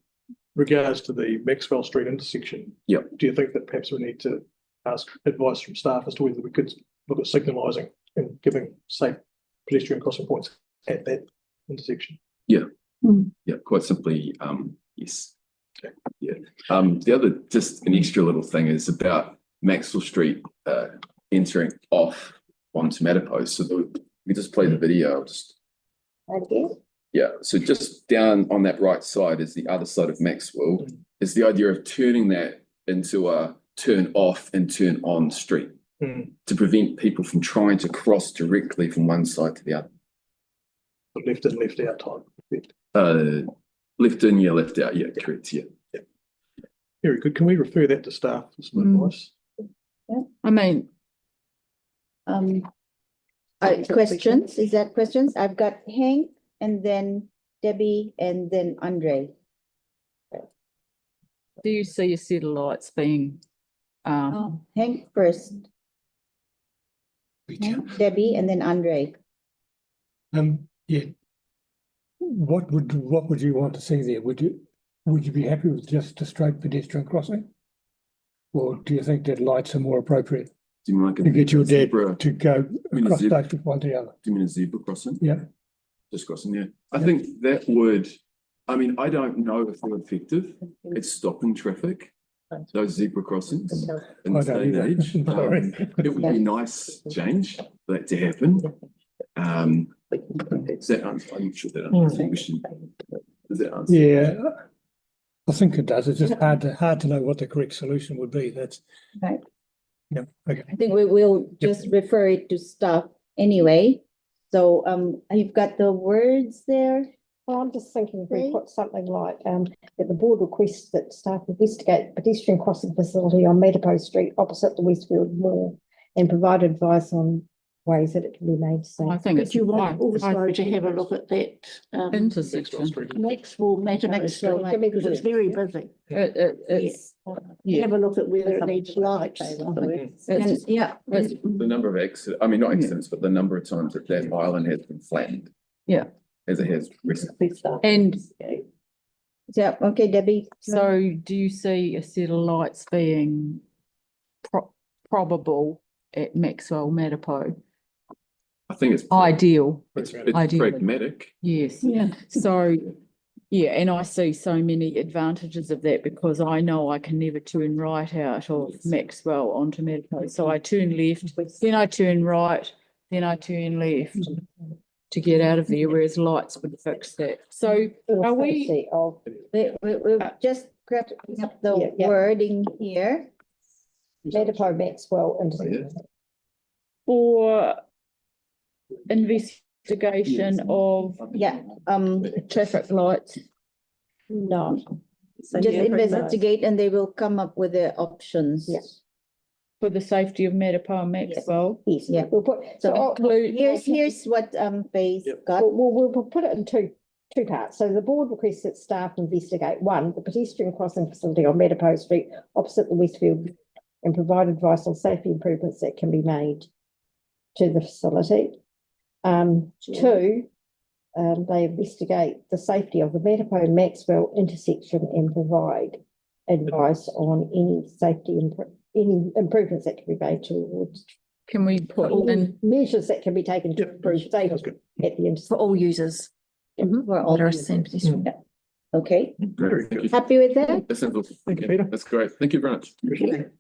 regards to the Maxwell Street intersection, Yeah. do you think that perhaps we need to ask advice from staff as to whether we could look at signalising and giving safe pedestrian crossing points at that intersection? Yeah. Mm. Yeah, quite simply, yes. Okay. Yeah. The other, just an extra little thing is about Maxwell Street entering off onto Metapo. So we just play the video. Yeah, so just down on that right side is the other side of Maxwell. Is the idea of turning that into a turn off and turn on street to prevent people from trying to cross directly from one side to the other. Left in, left out type. Left in, yeah, left out, yeah, correct, yeah. Very good. Can we refer that to staff for some advice? I mean, Questions? Is that questions? I've got Hank and then Debbie and then Andre. do you see a set of lights being, Hank first, Hank, Debbie, and then Andre. Yeah. What would you want to see there? Would you be happy with just a straight pedestrian crossing? Or do you think that lights are more appropriate Do you mean like to get your dad zebra? to go mean a across zebra? both from one to the other? Do you mean a zebra crossing? Yeah. Just crossing, yeah. I think that would, I mean, I don't know if they're effective at stopping traffic, those zebra crossings in I this don't day and either. age. Sorry. It would be nice change for that to happen. Is that answer? I'm not sure that answers the question. Does that answer? Yeah, I think it does. It's just hard to know what the correct solution would be. That's Right. yeah. Okay. I think we will just refer it to staff anyway. So you've got the words there. Well, I'm just thinking if we Okay. put something like, that the board requests that staff investigate pedestrian crossing facility on Metapo Street opposite the Westfield Mall and provide advice on ways that it can be made safe. I think But it's you want I also think to have a look at that intersection. Maxwell Maxwell Metapo Street, Street, because it's very busy. It's, yeah. Have a look at whether it needs lights. It's, Yeah. it's, The number of accidents, I mean, not accidents, but the number of times that that island has been flattened. Yeah. As it has recently. and Yeah, okay, Debbie. so do you see a set of lights being probable at Maxwell Metapo? I think it's Ideal, ideally. pragmatic. Yes. Yeah. So, yeah, and I see so many advantages of that because I know I can never turn right out of Maxwell onto Metapo. So I turn left, then I turn right, then I turn left to get out of there, whereas lights would fix that. So are we, We've just grabbed up the Yeah. wording here. Metapo Maxwell intersection. for investigation of Yeah, traffic lights? No, So just yeah, investigate and they will come up with their options. Yes. For the safety of Metapo and Maxwell. Yes, Yeah. we'll put, so Include- Here's what Faye's got. we'll put it in two parts. So the board requests that staff investigate, one, the pedestrian crossing facility on Metapo Street opposite the Westfield and provide advice on safety improvements that can be made to the facility. Two, they investigate the safety of the Metapo and Maxwell intersection and provide advice on any safety any improvements that can be made towards Can we put in, measures that can be taken to Yep, improve sounds safety good. at the intersection. For all users. For all That are users. seen pedestrian. Okay, Very good. happy with that? That sounds awesome. Thank you, Yeah, Peter. That's great. Thank you very much. Appreciate it.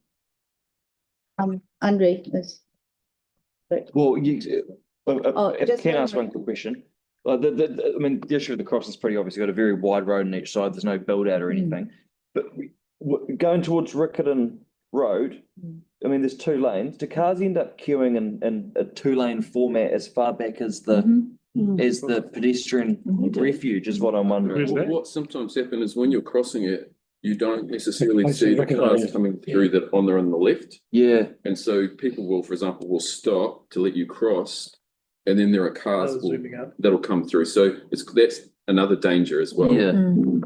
Andre, let's. Well, Oh, if I just can one ask one quick question. I mean, the issue of the crossing is pretty obvious. You've got a very wide road on each side. There's no build out or anything. But going towards Riccarton Road, I mean, there's two lanes. Do cars end up queuing in a 2-lane format as far back as the pedestrian refuge is what I'm wondering. Where's that? What sometimes happens is when you're crossing it, you don't necessarily I see the see. cars coming through that on the left. Yeah, And so people will, for example, will stop to let you cross. And then there are cars Zooming out. that'll come through. So that's another danger as well. yeah.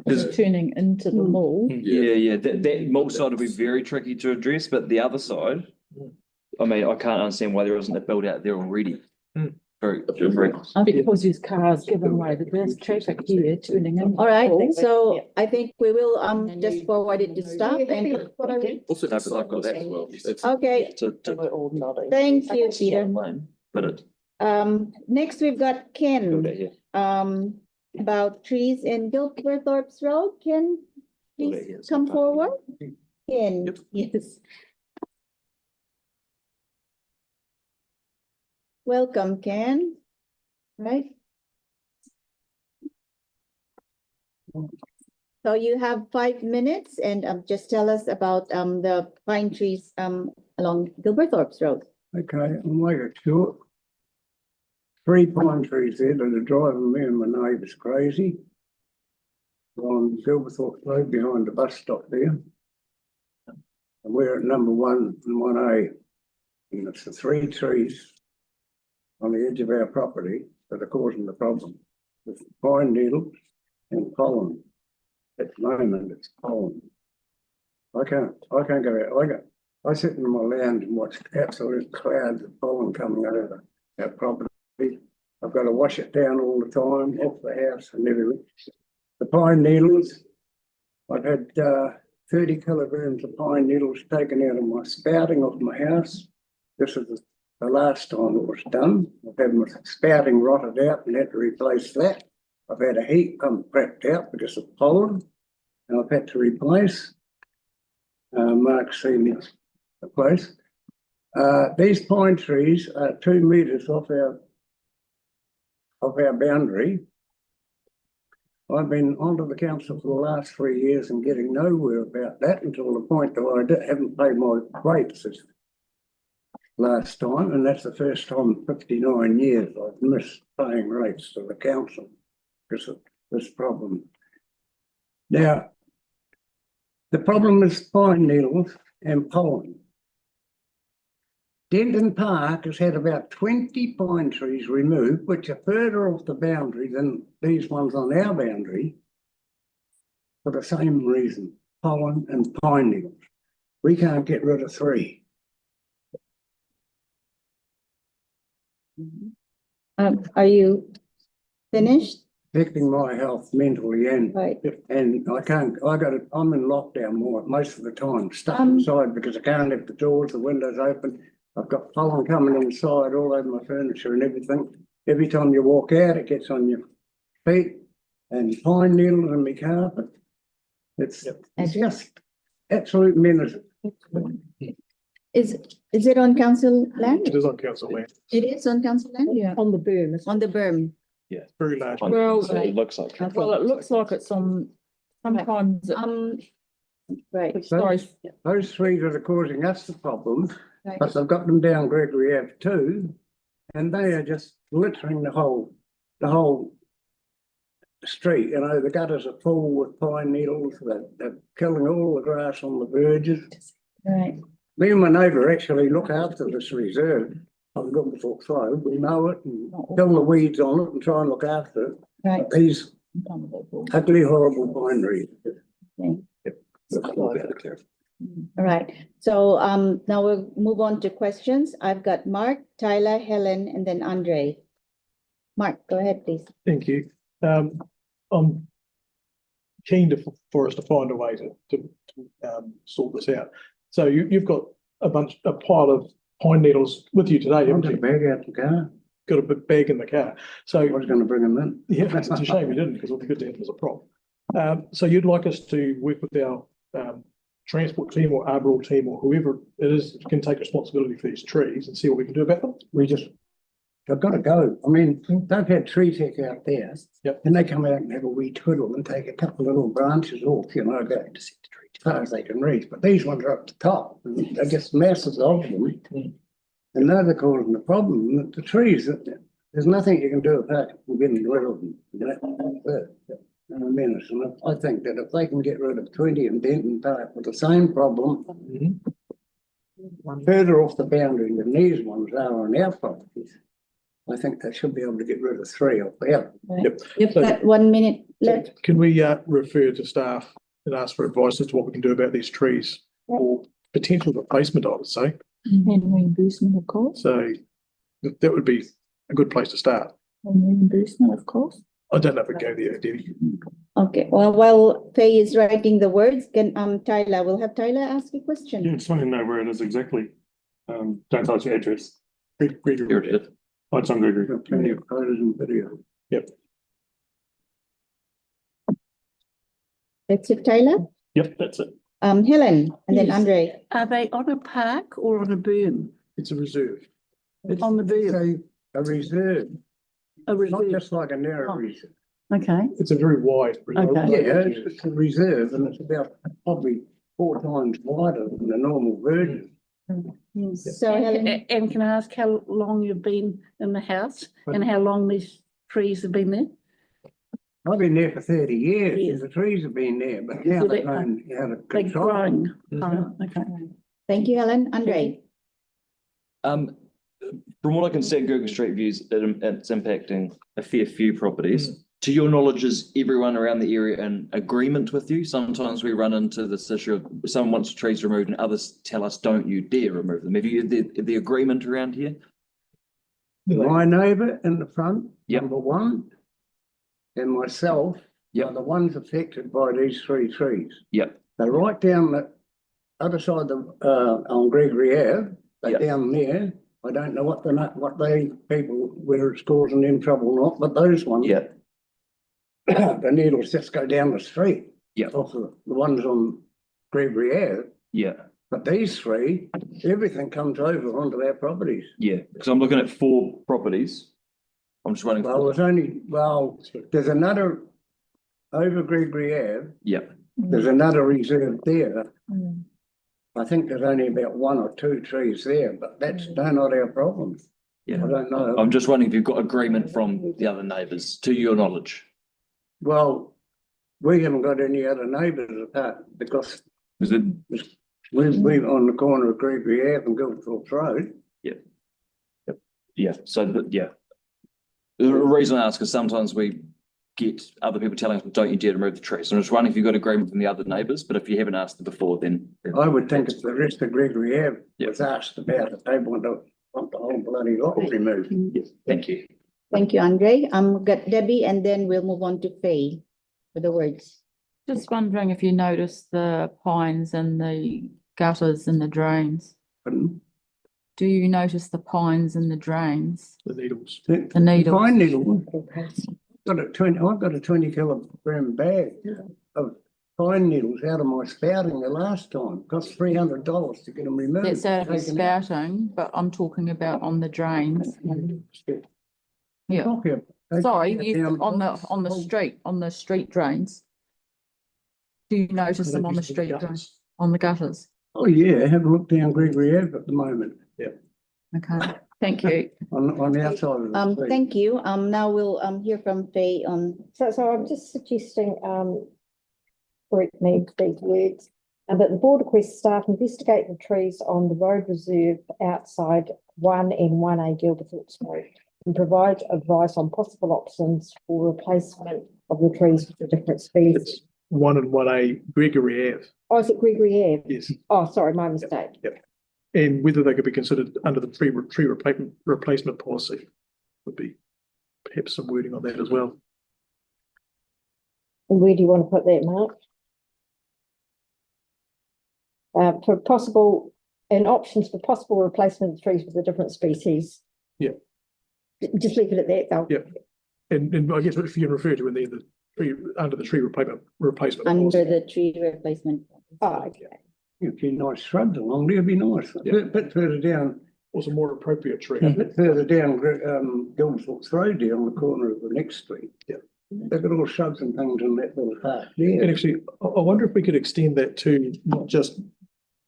it's turning into the mall? Yeah. That mall side will be very tricky to address, but the other side, I mean, I can't understand why there isn't a build out there already. Very. Because there's cars giving way, but there's traffic here turning in. All right, so I think we will just forward it to staff and, Also, No, but I've got that as well. It's- okay, We're all nodding. thank you, Peter. But it, Next we've got build out Ken, here. about trees in Gilberthorpe's Road. Ken, Build out please here. come forward. Ken, yes. Welcome, Ken. Right? So you have 5 minutes and just tell us about the pine trees along Gilberthorpe's Road. Okay, I'll make it short. 3 pine trees there that are driving me and my neighbours crazy. On Gilberthorpe Road behind the bus stop there. And we're at number 1 and 1A. And it's the 3 trees on the edge of our property that are causing the problem. With pine needles and pollen. At the moment, it's pollen. I can't go out. I sit in my lounge and watch absolute clouds of pollen coming over our property. I've got to wash it down all the time, off the house and everything. The pine needles, I've had 30 kilograms of pine needles taken out of my spouting off my house. This is the last time it was done. I've had my spouting rotted out and had to replace that. I've had a heat pump cracked out because of pollen, and I've had to replace. Mark's seen the place. These pine trees are 2 metres off our boundary. I've been onto the council for the last 3 years and getting nowhere about that until the point that I haven't paid my rates this last time, and that's the first time in 59 years I've missed paying rates to the council because of this problem. Now, the problem is pine needles and pollen. Denton Park has had about 20 pine trees removed, which are further off the boundary than these ones on our boundary, for the same reason, pollen and pine needles. We can't get rid of 3. Are you finished? Affecting my health mentally and Right. I can't, I'm in lockdown most of the time, stuck inside because I can't have the doors, the windows open. I've got pollen coming inside all over my furniture and everything. Every time you walk out, it gets on your feet and pine needles in my carpet. It's just absolute menace. Is it on council land? It is on council land. It is on council land? Yeah. On the berm. On the berm. Yeah. Very large. Well, So it looks like. Well, it looks like it's on, sometimes, Right. sorry, Those 3 that are causing us the problem, Right. but I've got them down Gregory Ave too, and they are just littering the whole street, you know, the gutters are full with pine needles, they're killing all the grass on the verges. Right. Me and my neighbour actually look after this reserve on Gumberthorpe Road. We mow it and kill the weeds on it and try and look after it. Right. These ugly, horrible pine trees. All right. So now we'll move on to questions. I've got Mark, Tyler, Helen, and then Andre. Mark, go ahead, please. Thank you. I'm keen for us to find a way to sort this out. So you've got a pile of pine needles with you today, I've haven't got a you? bag out the car. Got a big bag in the car. So I was going to bring them in. yeah, it's a shame you didn't, because it would be good to have as a prop. So you'd like us to work with our transport team or arboricultural team or whoever it is that can take responsibility for these trees and see what we can do about them? I've got to go. I mean, they've had tree tech out there. Yep. And they come out and have a wee twiddle and take a couple of little branches off, you know, go as far as they can reach. But these ones are up the top. And they're just masses of them. And they're the causing the problem. The trees, there's nothing you can do apart from getting rid of them. You know, I mean, I think that if they can get rid of 20 in Denton Park with the same problem, further off the boundary than these ones are on our properties, I think they should be able to get rid of 3 off there. Right. You've got 1 minute left. Can we refer to staff and ask for advice as to what we can do about these trees or potential replacement, I would say? And reimbursement, of course. So that would be a good place to start. And reimbursement, of course. I don't know if we go there, Debbie. Okay, well, while Faye is writing the words, can Tyler, we'll have Tyler ask a question. Yeah, just want to know where it is exactly. Don't tell us your address. Gregory. Here it is. Oh, it's on Gregory. Plenty of photos and video. Yep. That's it, Tyler? Yep, that's it. Helen, and then Yes. Andre. Are they on a park or on a boom? It's a reserve. On the boom, So a reserve, a not reserve, just like a narrow Oh. reserve. okay. It's a very wide reserve. Okay. Yeah, it's a reserve and it's about probably 4 times wider than the normal version. So Helen, And can I ask how long you've been in the house and how long these trees have been there? I've been there for 30 years, Yes. the trees have been there, but now So they've they- known how to They're control. growing. Oh, okay. thank you, Helen. Andre. From what I can see at Google Street Views, it's impacting a fair few properties. To your knowledge, is everyone around the area in agreement with you? Sometimes we run into this issue of someone wants trees removed and others tell us, don't you dare remove them. Have you the agreement around here? My neighbour in the front, Yep. number 1, and myself Yep. are the ones affected by these 3 trees. Yep. They're right down the other side of on Gregory Ave, they're Yep. down there. I don't know what they people, whether it's causing them trouble or not, but those ones. Yeah. The needles just go down the street. Yeah. Off the ones on Gregory Ave. Yeah. But these 3, everything comes over onto our properties. Yeah. Because I'm looking at 4 properties. I'm just running. Well, there's another over Gregory Ave. Yeah. There's another reserve there. I think there's only about 1 or 2 trees there, but they're not our problems. Yeah. I don't know. I'm just wondering if you've got agreement from the other neighbours, to your knowledge. Well, we haven't got any other neighbours apart because Is it? we're on the corner of Gregory Ave and Gilthorpe Road. Yeah. So the reason I ask is sometimes we get other people telling us, don't you dare to remove the trees. So I'm just wondering if you've got agreement from the other neighbours, but if you haven't asked them before, then. I would think if the rest of Gregory Ave was asked about it, they want the whole bloody lot removed. Yes. Thank you. Thank you, Andre. Got Debbie, and then we'll move on to Faye for the words. Just wondering if you noticed the pines and the gutters and the drains. Do you notice the pines and the drains? The needles. The needles. Pine needle. I've got a 20 kilogram bag of pine needles out of my spouting the last time. Cost $300 to get them removed. That's out of the taken out. spouting, but I'm talking about on the drains. Yeah, They sorry, take it down on the street drains. Do you notice them on the street drains, on the gutters? Oh, yeah, have a look down Gregory Ave at the moment. Yeah. Okay, Thank you. On the outside of the street. Thank you. Now we'll hear from Faye on. So I'm just suggesting, correct me these words, that the board requests staff investigate the trees on the road reserve outside 1 and 1A Gilberthorpe Road and provide advice on possible options for replacement of the trees with a different species. It's 1 and 1A Gregory Ave. Oh, is it Gregory Ave? Yes. Oh, sorry, my mistake. Yep. And whether they could be considered under the tree replacement policy would be perhaps some wording on that as well. And where do you want to put that, Mark? For possible, and options for possible replacement of trees with a different species. Yeah. Just leave it at that, though. Yep. And I guess if you can refer to in there, the tree, under the tree replacement. Under policy. the tree replacement. Oh, okay. A few nice shrubs along there would be nice. Yeah. A bit further down, Also more appropriate tree. a bit further down, Gilberthorpe Road there on the corner of the next street. Yeah. They've got all shrubs and things in that little park And there. actually, I wonder if we could extend that to not just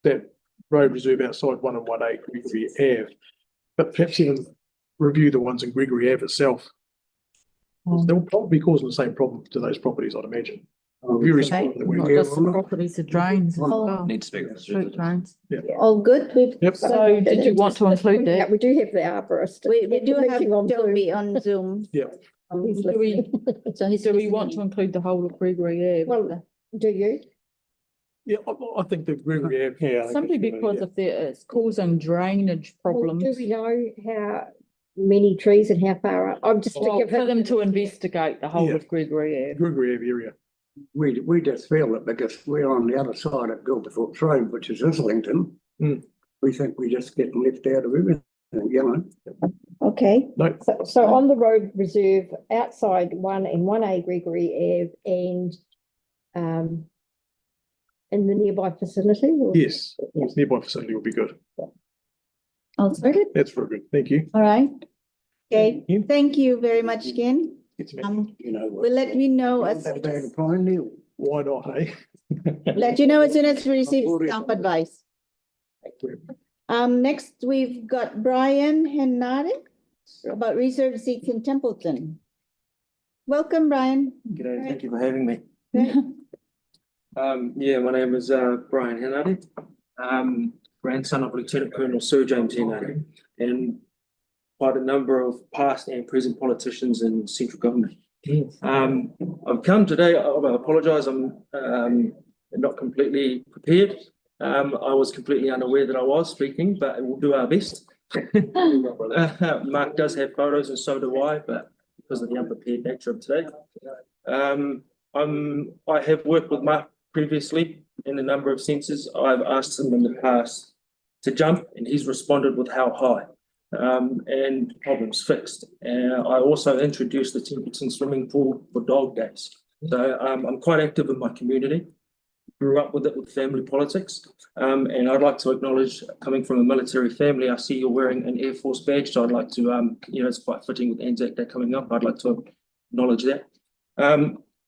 that road reserve outside 1 and 1A Gregory Ave, but perhaps even review the ones in Gregory Ave itself. They'll probably be causing the same problem to those properties, I'd imagine. Very Okay. small that we- Not just the properties, the drains as well. Need to speak. Street drains. All good? We've. Yep. So did you want to include Yeah, that? we do have the arborist. We do have Meeting on Zoom. Toby on Zoom. Yeah. He's Do we, listening. So he's. do we want to include the whole of Gregory Ave? Well, do you? Yeah, I think the Gregory Ave. Yeah. I think Simply it's a good because idea. if there is causing drainage Well, problems. do we know how many trees and how far up? I'm just to Well, give for him. them to investigate the whole Yeah. of Gregory Ave. Gregory Ave area. We just feel that because we're on the other side of Gilberthorpe Road, which is Islington, Mm. we think we just get left out of everything, you know. Okay, No, so on the road reserve outside 1 and 1A Gregory Ave and in the nearby facility? Or- yes, Yeah. nearby facility would be good. Also good. That's very good. Thank you. All right. Okay, Yeah. thank you very much again. It's You know. We'll let you know as, That bag of pine needle. Why not, eh? let you know as soon as we receive staff advice. Next, we've got Brian Henare about reserved seats in Templeton. Welcome, Brian. G'day, thank you for having me. Okay. Yeah, my name is Brian Henare, grandson of Lieutenant Colonel Sir James Henare, and quite a number of past and present politicians in central government. I've come today, I apologise, I'm not completely prepared. I was completely unaware that I was speaking, but we'll do our best. Mark does have photos and so do I, but because of the unprepared nature of today. I have worked with Mark previously in a number of senses. I've asked him in the past to jump and he's responded with how high, and problems fixed. I also introduced the Templeton swimming pool for dog days. So I'm quite active in my community. Grew up with it with family politics, and I'd like to acknowledge, coming from a military family, I see you're wearing an Air Force badge, so I'd like to, it's quite fitting with Anzac Day coming up, I'd like to acknowledge that.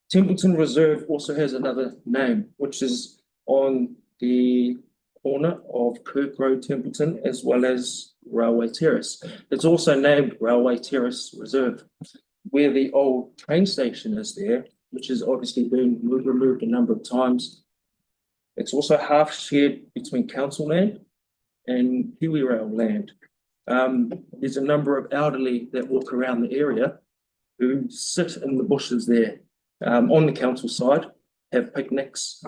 Templeton Reserve also has another name, which is on the corner of Kirk Road, Templeton, as well as Railway Terrace. It's also named Railway Terrace Reserve, where the old train station is there, which has obviously been removed a number of times. It's also half shared between council land and Kiwi Rail land. There's a number of elderly that walk around the area who sit in the bushes there on the council side, have picnics,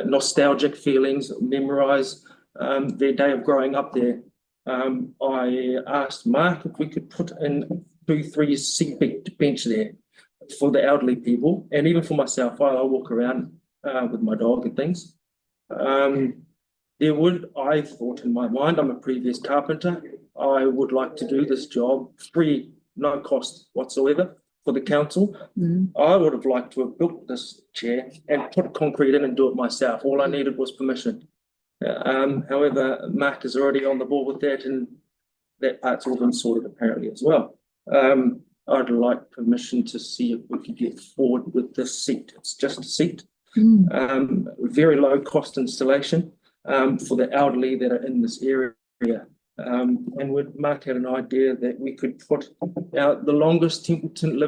nostalgic feelings, memorise their day of growing up there. I asked Mark if we could put in 2-3 seat bench there for the elderly people, and even for myself. I walk around with my dog and things. I thought in my mind, I'm a previous carpenter, I would like to do this job free, no cost whatsoever for the council. I would have liked to have built this chair and put concrete in and do it myself. All I needed was permission. However, Mark is already on the board with that, and that part's all been sorted apparently as well. I'd like permission to see if we could get forward with this seat. It's just a seat. Very low cost installation for the elderly that are in this area. And would Mark had an idea that we could put out the longest Templeton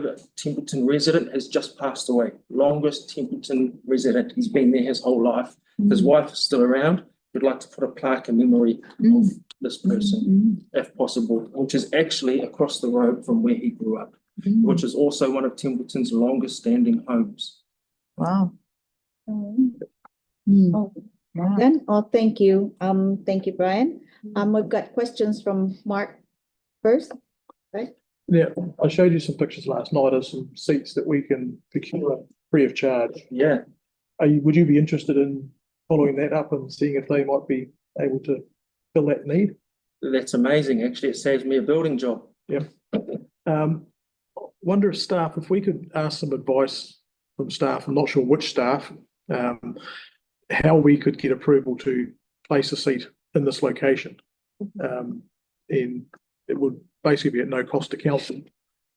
resident has just passed away. Longest Templeton resident. He's been there his whole life. His wife is still around. We'd like to put a plaque in memory of this person, if possible, which is actually across the road from where he grew up, which is also one of Templeton's longest standing homes. Wow. Then, thank you. Thank you, Brian. We've got questions from Mark first, right? Yeah, I showed you some pictures last night of some seats that we can procure free of charge. Yeah. Would you be interested in following that up and seeing if they might be able to fill that need? That's amazing. Actually, it saves me a building job. Yeah. Wonder if staff, if we could ask some advice from staff, I'm not sure which staff, how we could get approval to place a seat in this location. And it would basically be at no cost to council.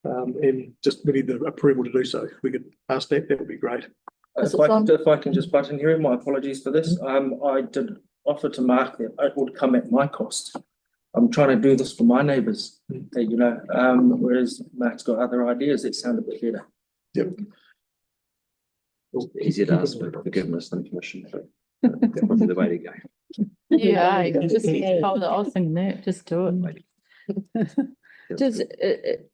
And just we need the approval to do so. If we could ask that, that would be great. If I can just butt in here, my apologies for this. I did offer to Mark that it would come at my cost. I'm trying to do this for my neighbours, you know, whereas Mark's got other ideas that sound a bit better. Yep. Easier to ask for forgiveness than permission, but that's probably the way to go. Yeah, just, I was thinking that, just do it. Does it,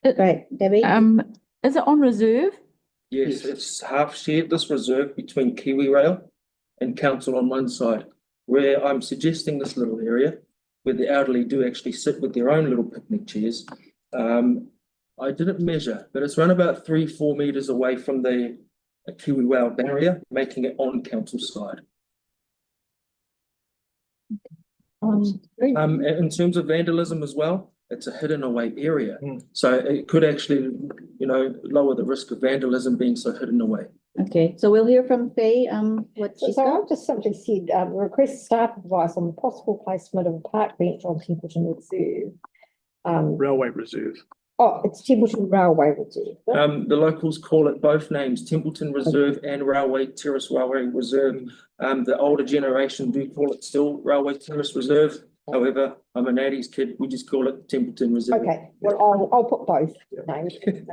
Right, Debbie? is it on reserve? Yes, it's half shared, this reserve between Kiwi Rail and council on one side, where I'm suggesting this little area where the elderly do actually sit with their own little picnic chairs. I didn't measure, but it's around about 3-4 meters away from the Kiwi Rail barrier, making it on council side. In terms of vandalism as well, it's a hidden away area. So it could actually, you know, lower the risk of vandalism being so hidden away. Okay, so we'll hear from Faye, what she's So got. I've just simply said, request staff advice on the possible placement of a park bench on Templeton Reserve. Railway Reserve. Oh, it's Templeton Railway Reserve. The locals call it both names, Templeton Reserve and Railway Terrace Railway Reserve. The older generation do call it still Railway Terrace Reserve. However, I'm an 80s kid, we just call it Templeton Reserve. Okay, well, I'll put both names and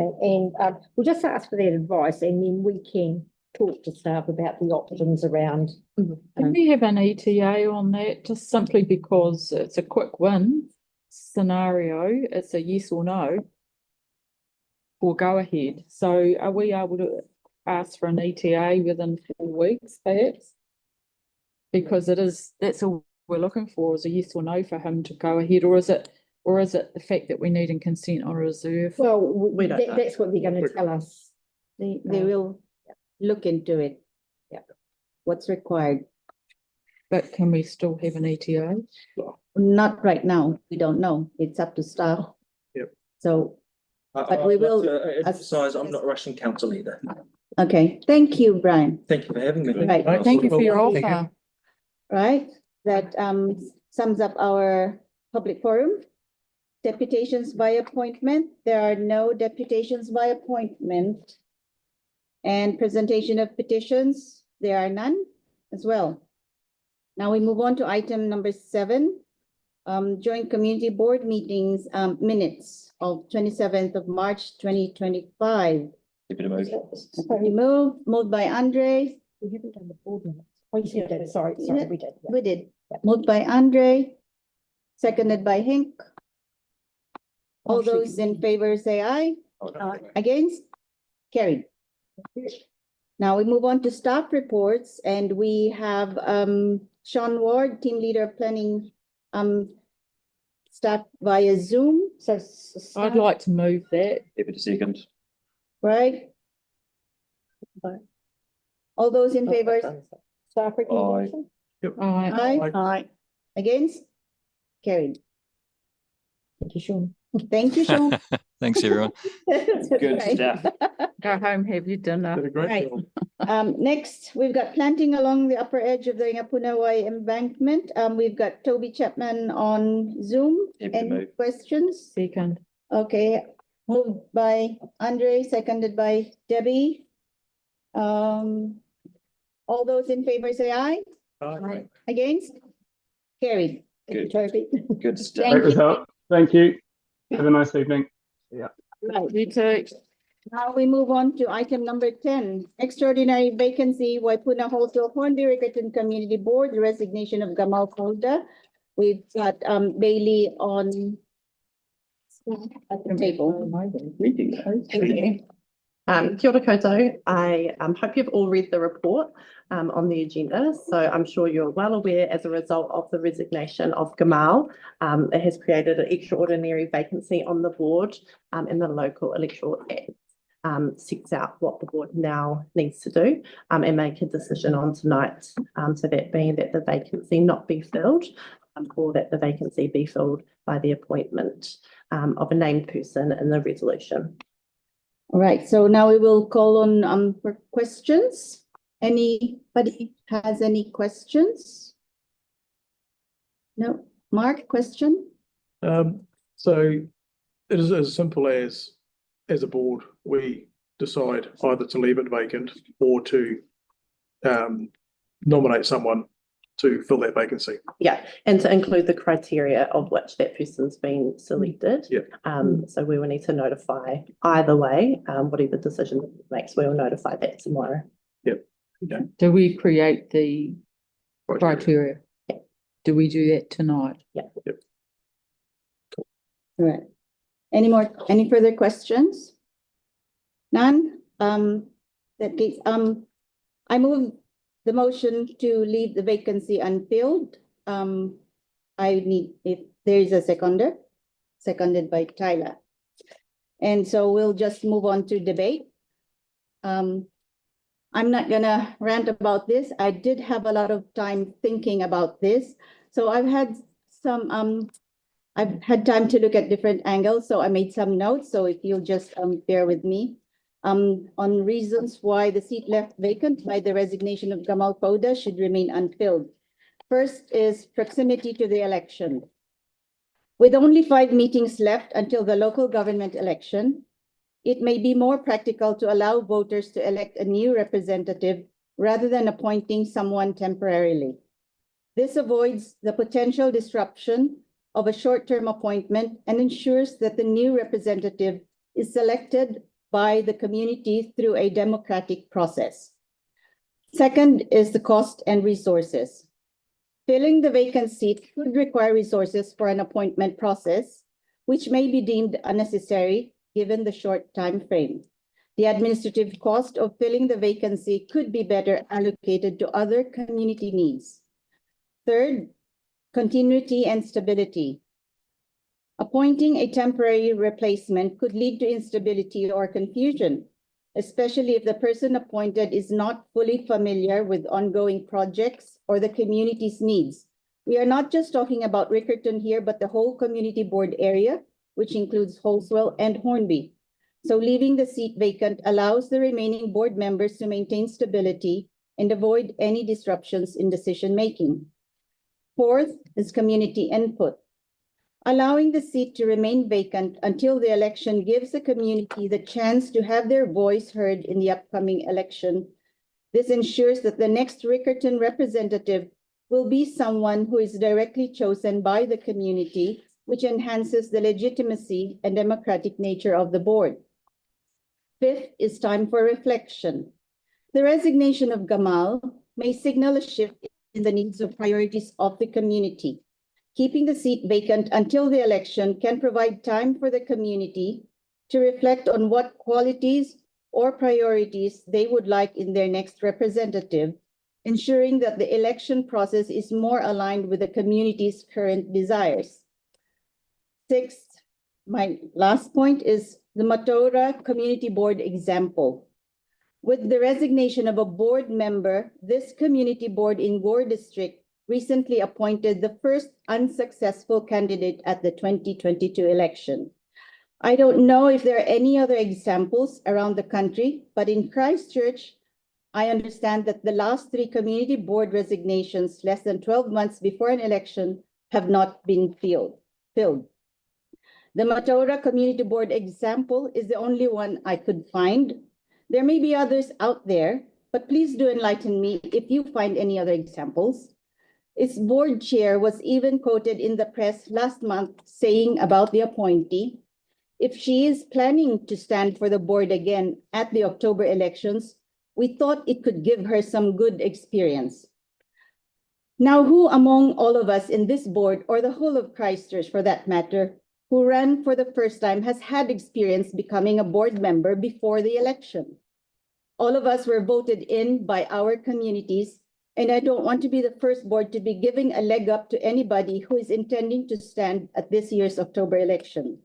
we'll just ask for that advice and then we can talk to staff about the options around. Can we have an ETA on that, just simply because it's a quick win scenario, it's a yes or no, or go ahead. So are we able to ask for an ETA within 4 weeks perhaps? Because that's all we're looking for, is a yes or no for him to go ahead, or is it the fact that we need a consent on a reserve? Well, We don't know. that's what they're going to tell us. They will look into it. Yeah. What's required? But can we still have an ETA? Not right now. We don't know. It's up to staff. Yep. So, but we will. Emphasize, I'm not rushing council either. Okay, thank you, Brian. Thank you for having me. Right. Thank you for your offer. Right, that sums up our public forum. Deputations by appointment, there are no deputations by appointment. And presentation of petitions, there are none as well. Now we move on to item number 7. Joint community board meetings, minutes of 27th of March 2025. Moved by Andre. We haven't done the board minutes. Oh, you said that, sorry, we did. We did. Moved by Andre, seconded by Hink. All those in favor say aye. Against? Carried. Now we move on to staff reports, and we have Sean Ward, team leader of planning, staff via Zoom. So I'd like to move that. Deputy second. Right. All those in favor? Staff recommendation? Aye. Aye. Against? Carried. Thank you, Sean. Thank you, Sean. Thanks, everyone. Good stuff. Go home, have your dinner. Did a great Right. job. Next, we've got planting along the upper edge of the Waipuna embankment. We've got Toby Chapman on Zoom. Any questions? Second. Okay, moved by Andre, seconded by Debbie. All those in favor say aye. Aye. Against? Carried. Thank you, Good. Toby. Good stuff. Thank Great you. result. Thank you. Have a nice evening. Right, you too. Now we move on to item number 10, extraordinary vacancy, Waipuna Halswell-Hornby-Riccarton Community Board, resignation of Gamal Folda. We've got Bailey on at the table. Kia ora koutou. I hope you've all read the report on the agenda. So I'm sure you're well aware, as a result of the resignation of Gamal, it has created an extraordinary vacancy on the board, and the local electoral act sets out what the board now needs to do and make a decision on tonight. So that being that the vacancy not be filled, or that the vacancy be filled by the appointment of a named person in the resolution. All right, so now we will call on for questions. Anybody has any questions? No, Mark, question? So it is as simple as a board, we decide either to leave it vacant or to nominate someone to fill that vacancy. Yeah, and to include the criteria of which that person's been selected. Yeah. So we will need to notify either way, whatever decision it makes, we will notify that tomorrow. Yep. Okay. Do we create the criteria? Yeah. Do we do that tonight? Yeah. Yep. All right. Any further questions? None? That case, I move the motion to leave the vacancy unfilled. I need, if there is a seconder, seconded by Tyler. And so we'll just move on to debate. I'm not gonna rant about this. I did have a lot of time thinking about this. So I've had time to look at different angles, so I made some notes. So if you'll just bear with me. On reasons why the seat left vacant by the resignation of Gamal Folda should remain unfilled. First is proximity to the election. With only 5 meetings left until the local government election, it may be more practical to allow voters to elect a new representative rather than appointing someone temporarily. This avoids the potential disruption of a short-term appointment and ensures that the new representative is selected by the community through a democratic process. Second is the cost and resources. Filling the vacant seat could require resources for an appointment process, which may be deemed unnecessary given the short time frame. The administrative cost of filling the vacancy could be better allocated to other community needs. Third, continuity and stability. Appointing a temporary replacement could lead to instability or confusion, especially if the person appointed is not fully familiar with ongoing projects or the community's needs. We are not just talking about Riccarton here, but the whole community board area, which includes Halswell and Hornby. So leaving the seat vacant allows the remaining board members to maintain stability and avoid any disruptions in decision-making. Fourth is community input. Allowing the seat to remain vacant until the election gives the community the chance to have their voice heard in the upcoming election. This ensures that the next Riccarton representative will be someone who is directly chosen by the community, which enhances the legitimacy and democratic nature of the board. Fifth is time for reflection. The resignation of Gamal may signal a shift in the needs or priorities of the community. Keeping the seat vacant until the election can provide time for the community to reflect on what qualities or priorities they would like in their next representative, ensuring that the election process is more aligned with the community's current desires. Sixth, my last point is the Matora Community Board example. With the resignation of a board member, this community board in Gore District recently appointed the first unsuccessful candidate at the 2022 election. I don't know if there are any other examples around the country, but in Christchurch, I understand that the last 3 community board resignations less than 12 months before an election have not been filled. The Matora Community Board example is the only one I could find. There may be others out there, but please do enlighten me if you find any other examples. Its board chair was even quoted in the press last month saying about the appointee, if she is planning to stand for the board again at the October elections, we thought it could give her some good experience. Now, who among all of us in this board, or the whole of Christchurch for that matter, who ran for the first time has had experience becoming a board member before the election? All of us were voted in by our communities, and I don't want to be the first board to be giving a leg up to anybody who is intending to stand at this year's October election.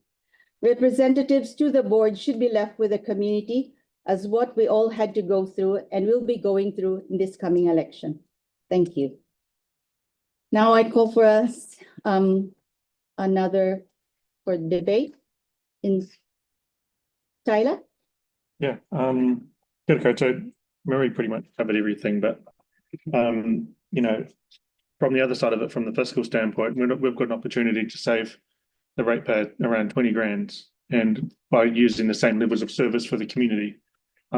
Representatives to the board should be left with the community as what we all had to go through and will be going through in this coming election. Thank you. Now I call for us another for debate in Tyler. Yeah, good coach. So Marie pretty much covered everything, but you know, from the other side of it, from the fiscal standpoint, we've got an opportunity to save the ratepayer around 20 grand, and by using the same levels of service for the community,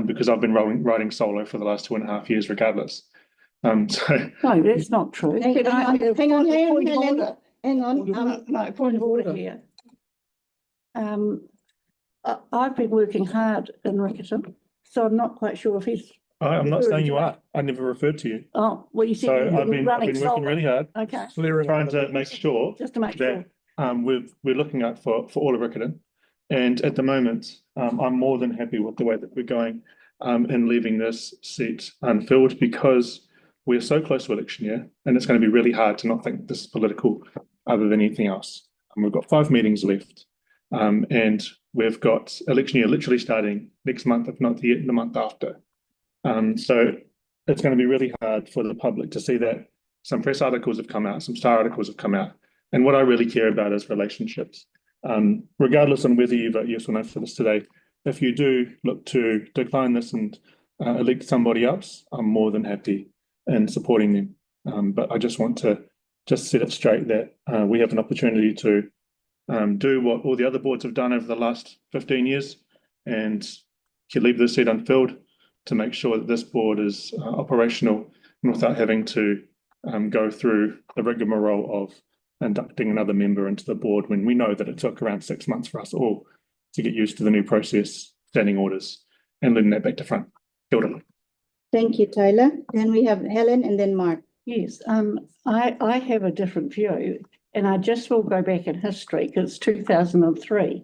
because I've been riding solo for the last 2.5 years, regardless. So No, that's not true. Hang on, hang on. No, point of order here. I've been working hard in Riccarton, so I'm not quite sure if he's. I'm not saying you are. I never referred to you. Oh, well, you said So you've I've been been running working really hard, Okay, trying to make sure just to make sure. that we're looking out for all of Riccarton. And at the moment, I'm more than happy with the way that we're going and leaving this seat unfilled, because we're so close to election year, and it's going to be really hard to not think this is political other than anything else. We've got 5 meetings left, and we've got election year literally starting next month, if not the month after. So it's going to be really hard for the public to see that some press articles have come out, some star articles have come out. And what I really care about is relationships. Regardless on whether you vote yes or no for this today, if you do look to decline this and elect somebody else, I'm more than happy in supporting them. But I just want to set it straight that we have an opportunity to do what all the other boards have done over the last 15 years and to leave the seat unfilled, to make sure that this board is operational and without having to go through the rigmarole of inducting another member into the board, when we know that it took around 6 months for us all to get used to the new process, standing orders, and leading that back to front. Kia ora. Thank you, Tyler. Then we have Helen and then Mark. Yes, I have a different view, and I just will go back in history because it's 2003.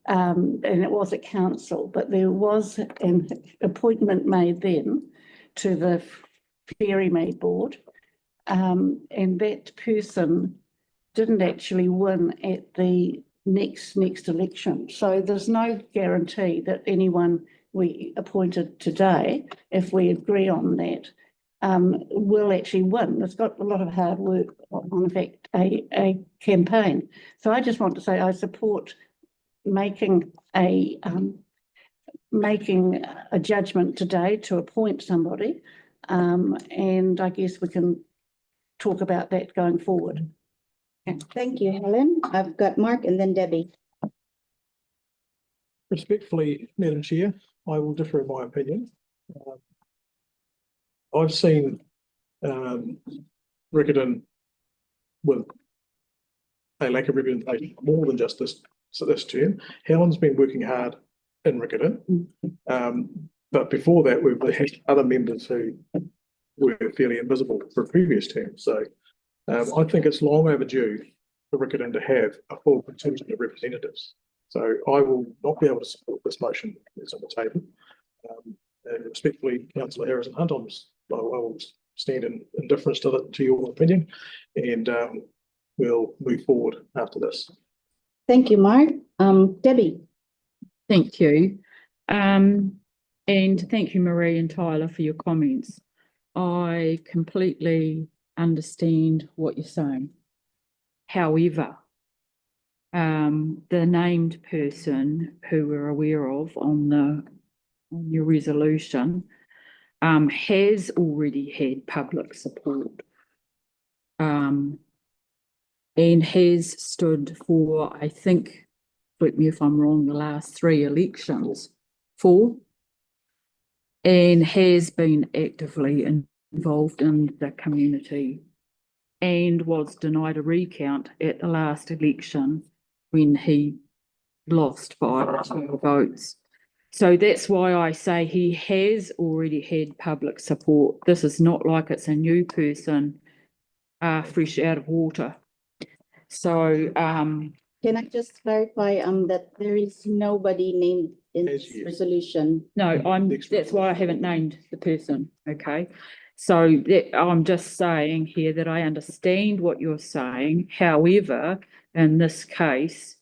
And it was at council, but there was an appointment made then to the Ferrymead board, and that person didn't actually win at the next election. So there's no guarantee that anyone we appointed today, if we agree on that, will actually win. It's got a lot of hard work on, in fact, a campaign. So I just want to say I support making a judgment today to appoint somebody, and I guess we can talk about that going forward. Thank you, Helen. I've got Mark and then Debbie. Respectfully, Madam Chair, I will differ in my opinion. I've seen Riccarton with a lack of representation more than just this term. Helen's been working hard in Riccarton, but before that we've had other members who were fairly invisible for previous terms. So I think it's long overdue for Riccarton to have a full contingent of representatives. So I will not be able to support this motion that's on the table. And respectfully, Councillor Harrison-Hunt, I will stand in difference to your opinion, and we'll move forward after this. Thank you, Mark. Debbie. Thank you. And thank you, Marie and Tyler, for your comments. I completely understand what you're saying. However, the named person who we're aware of on your resolution has already had public support and has stood for, I think, correct me if I'm wrong, the last 3 elections, 4, and has been actively involved in the community and was denied a recount at the last election when he lost by 2 votes. So that's why I say he has already had public support. This is not like it's a new person, fresh out of water. So, Can I just clarify, that there is nobody named in this resolution? no, that's why I haven't named the person, okay? So that, I'm just saying here that I understand what you're saying. However, in this case,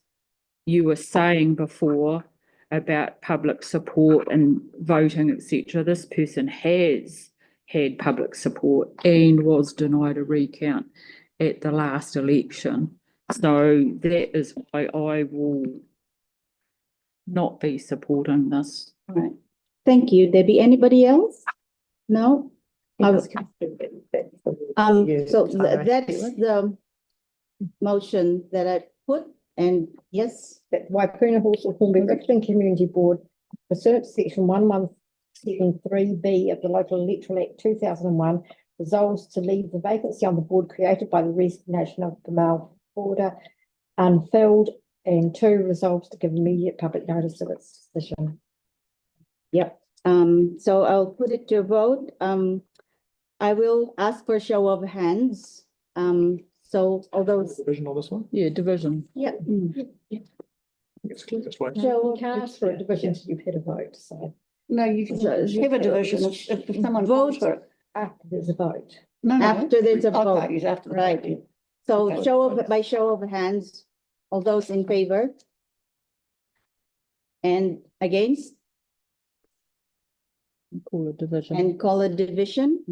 you were saying before about public support and voting, etc. This person has had public support and was denied a recount at the last election. So that is why I will not be supporting this. All right. Thank you. Debbie, anybody else? No? So that's the motion that I put, and yes. That Waipuna Halswell-Hornby-Riccarton Community Board pursuant to section 1173B of the Local Electoral Act 2001 resolves to leave the vacancy on the board created by the resignation of Gamal Fowler unfilled, and 2, resolves to give immediate public notice of its decision. Yep. So I'll put it to a vote. I will ask for a show of hands. So all those. Division on this one? Yeah, division. Yeah. It's clear this way. So you can't ask for a division until you've had a vote, so. No, you can have a division if someone Vote votes for it. After there's a vote. No, After there's a vote. Okay, after the Right. vote. So Okay. by show of hands, all those in favor? And against? Call a division. And call a division?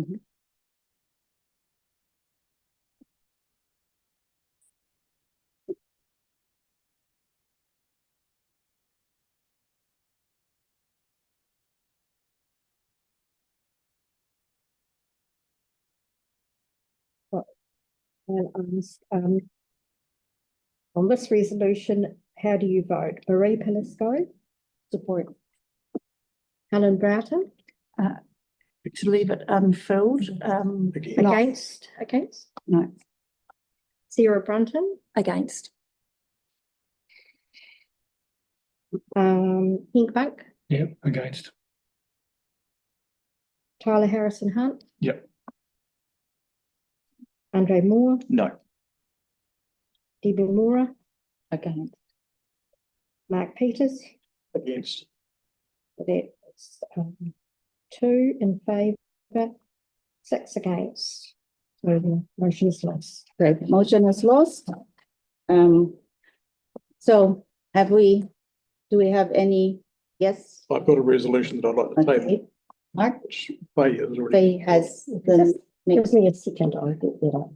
And on this resolution, how do you vote? Marie Penisco? Support. Helen Broughton? To leave it unfilled, Against? Against? no, Sarah Brunton? Against. Henk Bunk? Yeah, against. Tyler Harrison Hunt? Yep. Andre Moore? No. Debbie Mora? Against. Mark Peters? Against. That's 2 in favour, 6 against. So the motion is lost. The motion is lost. So do we have any? Yes? I've got a resolution that I'd like to table. Okay. Mark? Which Faye has already. Faye has the Give next. me a second, I'll get that up.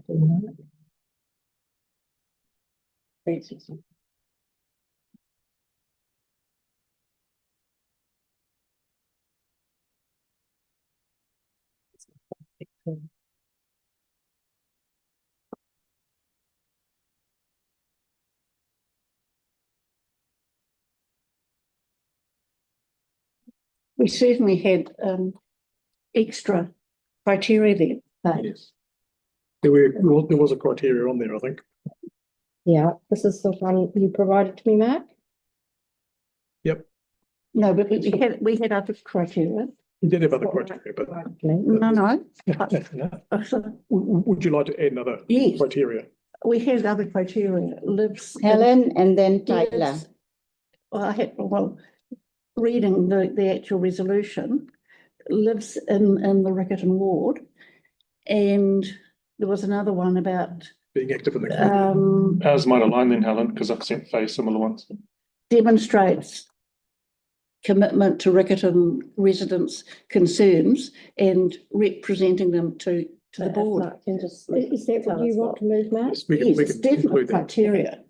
we certainly had extra criteria there. But Yes. There was a criteria on there, I think. Yeah, this is the one you provided to me, Mark. Yep. no, but we had other criteria. You did have other criteria, but No. would you like to add another Yes. criteria? We had other criteria, lives. Helen and then Tyler. Yes. Well, reading the actual resolution, lives in the Riccarton ward. And there was another one about Being active in the community. Ours might align then, Helen, because I've sent Faye similar ones. demonstrates commitment to Riccarton residents' concerns and representing them to the board. Is that what you want to move, Mark? Yes, we Yes, can it's definite include that. criteria.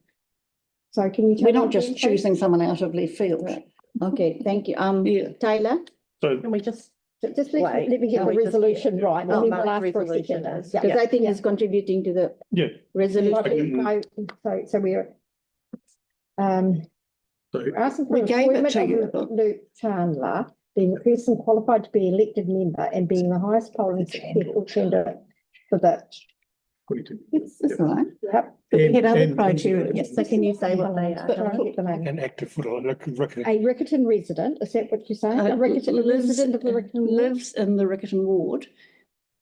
So can you? We're not just choosing someone out of left field. Okay, thank you. Yeah. Tyler? So Can we just? Just let Wait, me get can the we just resolution get- right, and Oh, then Mark's we'll ask for a resolution second. is- Because I think it's contributing to the yeah, resolution. So we're So asking for We gave it appointment to you. of Luke Chandler, being a person qualified to be elected member and being the highest polling successful candidate for the 22. It's all right. Yep. We And- had other and- criteria. Yes, so can you say what they are? But Helen? put them in. An active football, Riccarton. A Riccarton resident, is that what you're saying? A Riccarton lives- resident of the Riccarton ward? Lives in the Riccarton ward.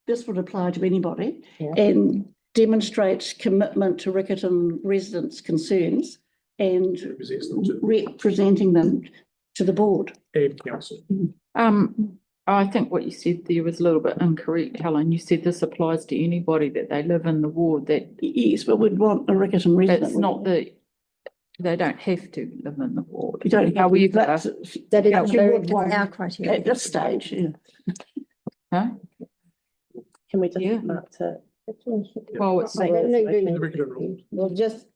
This would apply to anybody Yeah. and demonstrates commitment to Riccarton residents' concerns and Represents them to representing them to the board. and council. I think what you said there was a little bit incorrect, Helen. You said this applies to anybody that they live in the ward, that Yes, but we'd want a Riccarton resident. that's not the, they don't have to live in the ward. You don't have, However, that's, That is that's Our criteria. at this stage, yeah. huh? Can we just Yeah. mark to? Well, it's No, no, no, no. The Riccarton rule. We'll just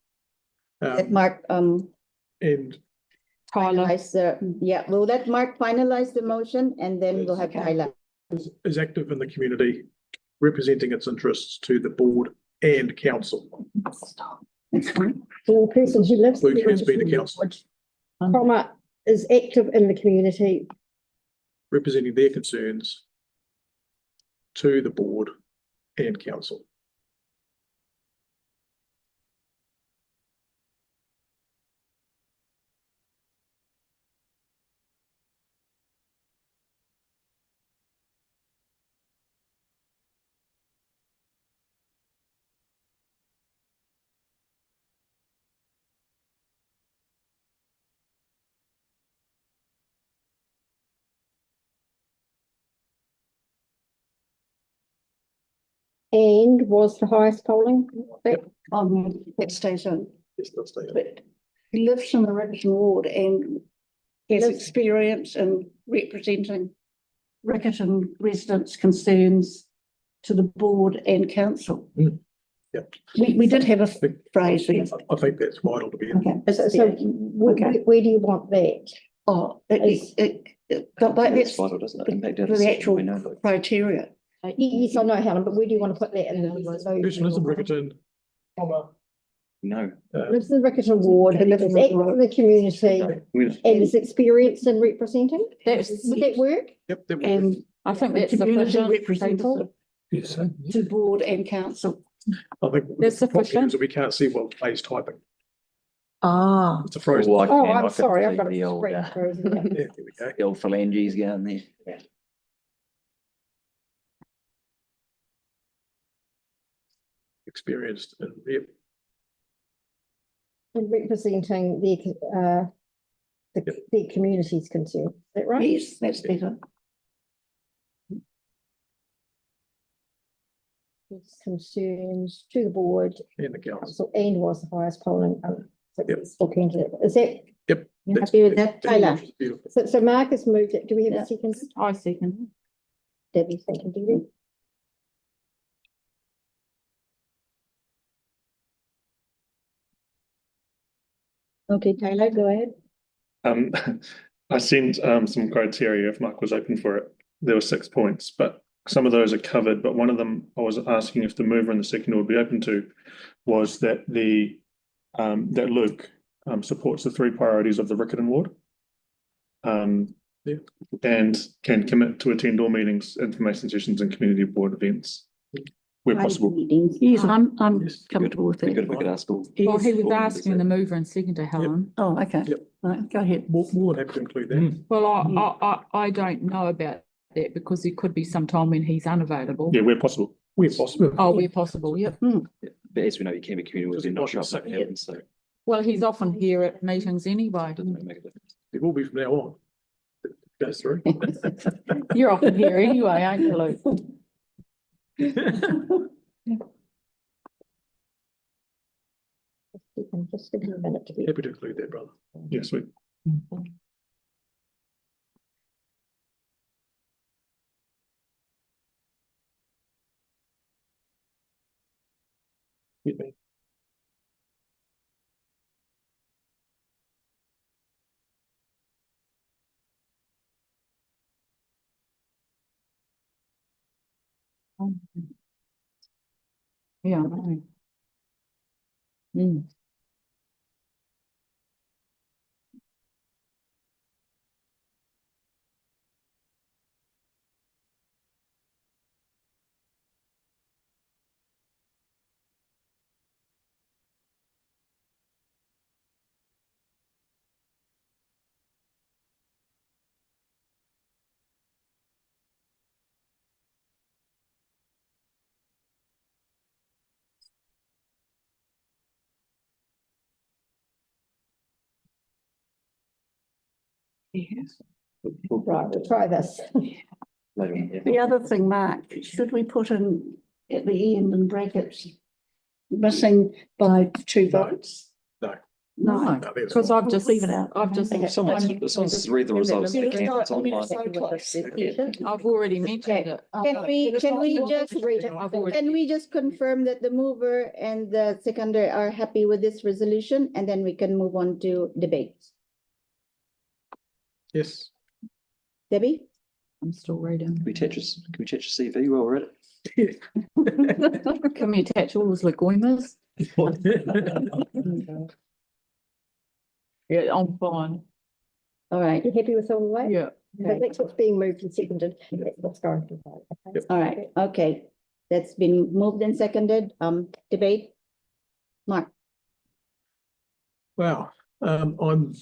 let Um, Mark, and Tyler. finalize we'll let Mark finalize the motion and then we'll have Tyler. is active in the community, representing its interests to the board and council. So a person who lives. in the Luke has been to Riccarton council, ward, comma, is active in the community. representing their concerns to the board and council. And was the highest polling. That stays in. Yes, they'll stay in. But he lives in the Riccarton ward and has experience in representing Riccarton residents' concerns to the board and council. Yep. We did have a phrase there. I think that's vital to be in. Okay. So where do you want that? Oh, but that's vital, doesn't it? Impact our the decision, actual we know that. criteria. Yes, I know, Helen, but where do you want to put that in the Person lives in motion? Riccarton, comma, No. Lives in the Riccarton ward, Who is lives in active the in the community We- and is experienced in representing? That's, Would that work? yep, that would And I think a that's community sufficient. representative Yes, to board and council. I think. That's the problem sufficient. is that we can't see what Clay's typing. Ah. It's a frozen. Oh, I Oh, can- I I'm can sorry, I've see got the a old, screen frozen. Yeah, there we go. the old phalanges going there. Experienced and yep, And representing the community's concern, is that right? Yes, that's better. Its concerns to the board, and the council. council, and was the highest polling Yep. successful candidate. Is that, Yep. You that's- happy with that, Tyler? Beautiful. so Mark has moved it. Do we have Yeah. a second? I second. Debbie, thank you, Debbie. Okay, Tyler, go ahead. I sent some criteria if Mark was open for it. There were 6 points, but some of those are covered, but one of them I was asking if the mover and the seconder would be open to was that that Luke supports the 3 priorities of the Riccarton ward. Yeah. And can commit to attend all meetings, information sessions and community board events where possible. Meetings. Yes, I'm Yes, comfortable with Be good if we that. could ask all. Well, he was Yes. asking the mover and seconder, Helen. Oh, okay. Yep. Right, go ahead. More than happy to include that. Well, I don't know about that because there could be some time when he's unavailable. Yeah, where possible. Where possible. Oh, where possible, yep. But as we know, you can be community with them, not show up at heaven, so it Well, he's often here at meetings anyway. doesn't make a difference. It will be from now on. It goes through. You're often here anyway, aren't you, Luke? Just give me a minute to be. Happy to include that, brother. Yes, sweet. Excuse me. Yeah. I know. Mm. Right, we'll try this. The other thing, Mark, should we put in at the end in brackets, missing by 2 votes? No. No, Because I've just, leave it out. Someone's read the results. Yeah, Again, it's online. so close. I've already mentioned it. Can we just confirm that the mover and the seconder are happy with this resolution, and then we can move on to debate? Yes. Debbie? I'm still reading. Can we attach your CV while we're at it? Can we attach all those leguimas? Yeah, I'm fine. All right, You happy with all that? Yeah. So that's what's being moved and seconded. That's what's going to vote. Okay. all right, okay. That's been moved and seconded. Debate? Mark? Wow, I'm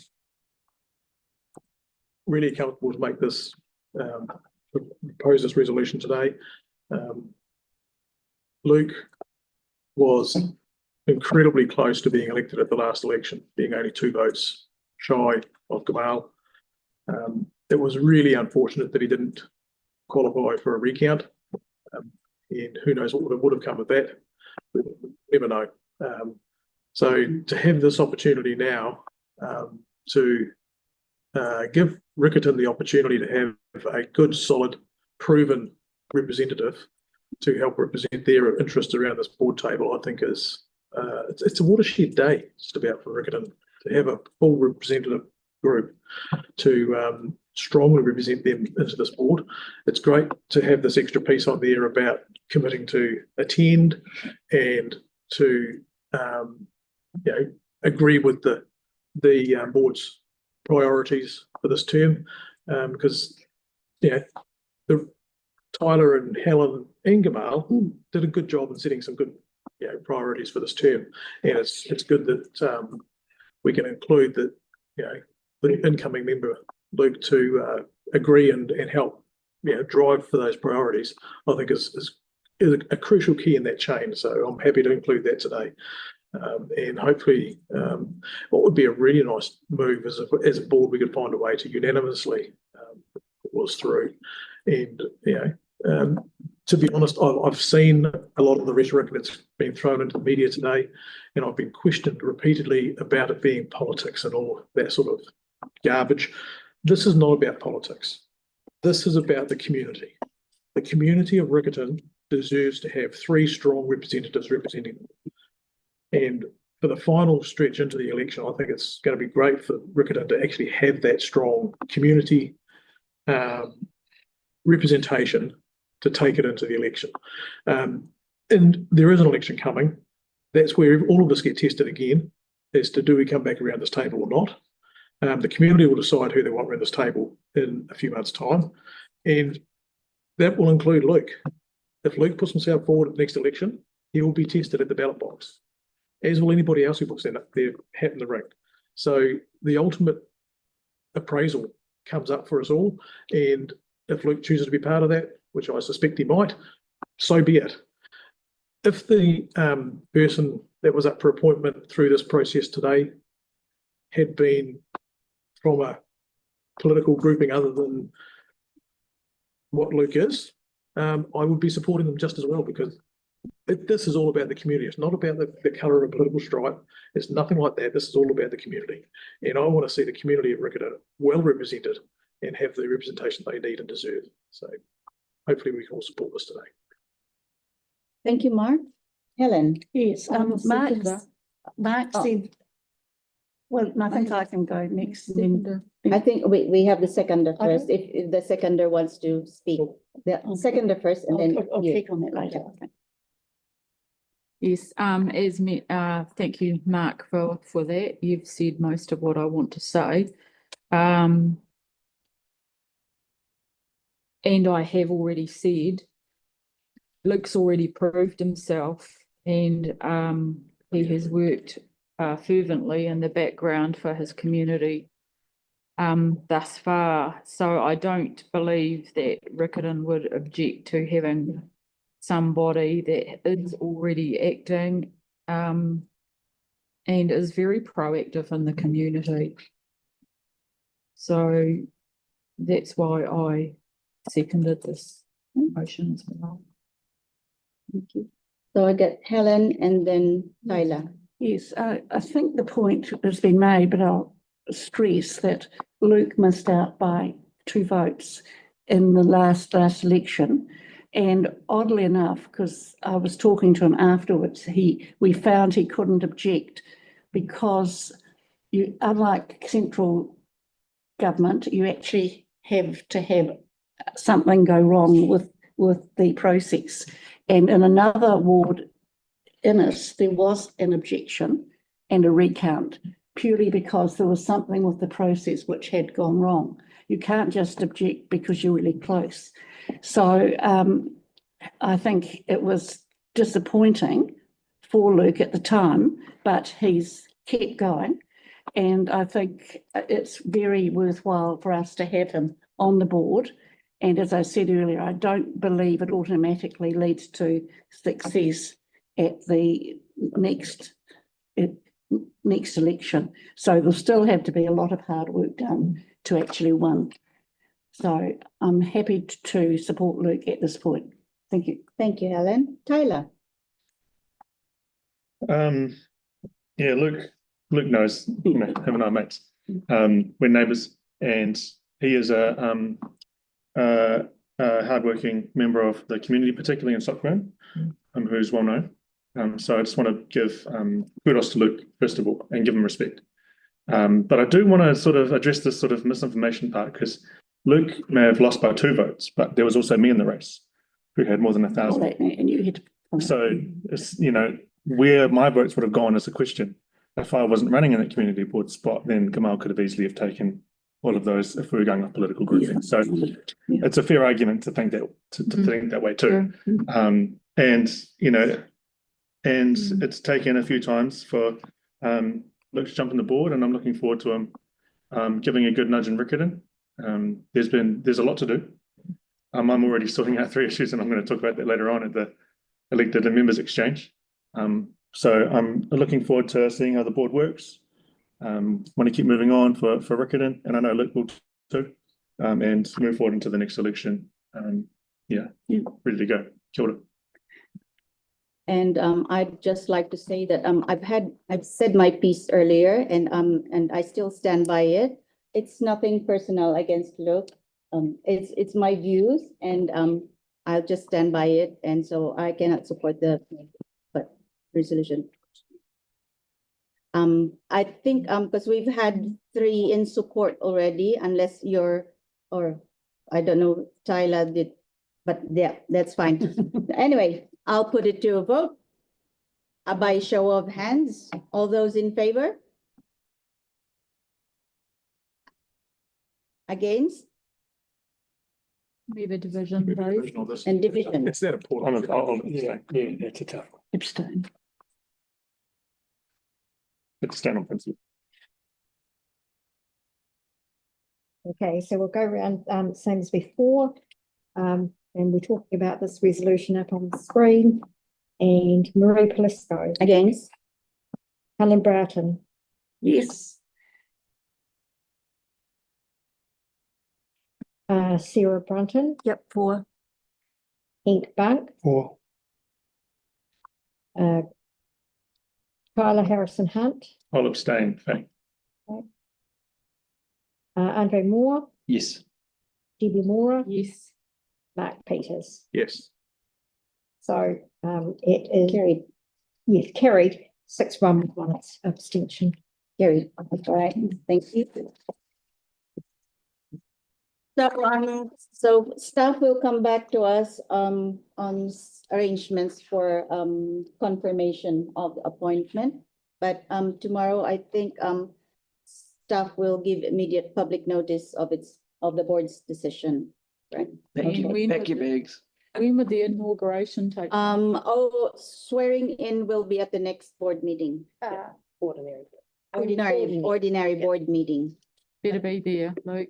really comfortable to make this, propose this resolution today. Luke was incredibly close to being elected at the last election, being only 2 votes shy of Gamal. It was really unfortunate that he didn't qualify for a recount, and who knows what would have come of that. We'll never know. So to have this opportunity now, to give Riccarton the opportunity to have a good, solid, proven representative to help represent their interests around this board table, I think is it's a watershed day just about for Riccarton to have a full representative group to strongly represent them into this board. It's great to have this extra piece on there about committing to attend and to agree with the board's priorities for this term, because Tyler and Helen and Gamal did a good job in setting some good priorities for this term, and it's good that we can include the incoming member Luke to agree and help drive for those priorities. I think is a crucial key in that chain. So I'm happy to include that today. And hopefully, what would be a really nice move as a board, we could find a way to unanimously pull this through. And to be honest, I've seen a lot of the rhetoric that's been thrown into the media today, and I've been questioned repeatedly about it being politics and all that sort of garbage. This is not about politics. This is about the community. The community of Riccarton deserves to have 3 strong representatives representing them. And for the final stretch into the election, I think it's going to be great for Riccarton to actually have that strong community representation to take it into the election. And there is an election coming. That's where all of us get tested again, as to do we come back around this table or not. The community will decide who they want around this table in a few months' time. And that will include Luke. If Luke puts himself forward at the next election, he will be tested at the ballot box, as will anybody else who puts their hat in the ring. So the ultimate appraisal comes up for us all. And if Luke chooses to be part of that, which I suspect he might, so be it. If the person that was up for appointment through this process today had been from a political grouping other than what Luke is, I would be supporting them just as well, because this is all about the community. It's not about the colour of a political stripe. It's nothing like that. This is all about the community. And I want to see the community of Riccarton well represented and have the representation they need and deserve. So hopefully we can all support this today. Thank you, Mark. Helen? Yes, Mark said, well, I think I can go next. I think we have the seconder first, if the seconder wants to speak. The seconder first, and then I'll you. check on that later. Yes, thank you, Mark, for that. You've said most of what I want to say. And I have already said, Luke's already proved himself, and he has worked fervently in the background for his community thus far. So I don't believe that Riccarton would object to having somebody that is already acting and is very proactive in the community. So that's why I seconded this motion as well. Thank you. So I get Helen and then Tyler. Yes, I think the point has been made, but I'll stress that Luke missed out by 2 votes in the last election. And oddly enough, because I was talking to him afterwards, we found he couldn't object because you, unlike central government, you actually have to have something go wrong with the process. And in another ward, Innes, there was an objection and a recount purely because there was something with the process which had gone wrong. You can't just object because you're really close. So I think it was disappointing for Luke at the time, but he's kept going. And I think it's very worthwhile for us to have him on the board. And as I said earlier, I don't believe it automatically leads to success at the next election. So there'll still have to be a lot of hard work done to actually win. So I'm happy to support Luke at this point. Thank you. Thank you, Helen. Tyler. Yeah, Luke knows, him and I are mates. We're neighbours, and he is a hardworking member of the community, particularly in Stockburn, who's well known. So I just want to give kudos to Luke, first of all, and give him respect. But I do want to sort of address this sort of misinformation part, because Luke may have lost by 2 votes, but there was also me in the race who had more than 1,000. And you had. So it's, where my votes would have gone is a question. If I wasn't running in that community board spot, then Gamal could have easily have taken all of those if we were going off political grouping. So it's a fair argument to think that think that way too. And it's taken a few times for Luke to jump on the board, and I'm looking forward to him giving a good nudge in Riccarton. There's a lot to do. I'm already sorting out 3 issues, and I'm going to talk about that later on at the elected and members exchange. So I'm looking forward to seeing how the board works. Want to keep moving on for Riccarton, and I know Luke will too, and move forward into the next election. Ready to go. Kia ora. And I'd just like to say that I've said my piece earlier, and I still stand by it. It's nothing personal against Luke. It's my views, and I'll just stand by it. And so I cannot support the resolution. I think because we've had 3 in support already, unless you're, or I don't know, Tyler did, but yeah, that's fine. Anyway, I'll put it to a vote by show of hands. All those in favor? Against? We have a division vote. And division. It's that important. Yeah, that's a tough one. Abstain. It's stand on principle. Okay, so we'll go around same as before. And we're talking about this resolution up on the screen. And Marie Polisco. Against? Helen Broughton. Yes. Sarah Brunton. Yep, 4. Ink Bunk. 4. Kyla Harrison Hunt. I'll abstain. Thank. Andre Moore. Yes. Debbie Mora. Yes. Mark Peters. Yes. So it is carried. Yes, carried 6-1 with 1 abstention. Carried. All right. Thank you. So staff will come back to us on arrangements for confirmation of the appointment. But tomorrow, I think staff will give immediate public notice of the board's decision. Right. Pack your bags. When would the inauguration take? Swearing in will be at the next board meeting. Ordinary board meeting. Better be there, Luke.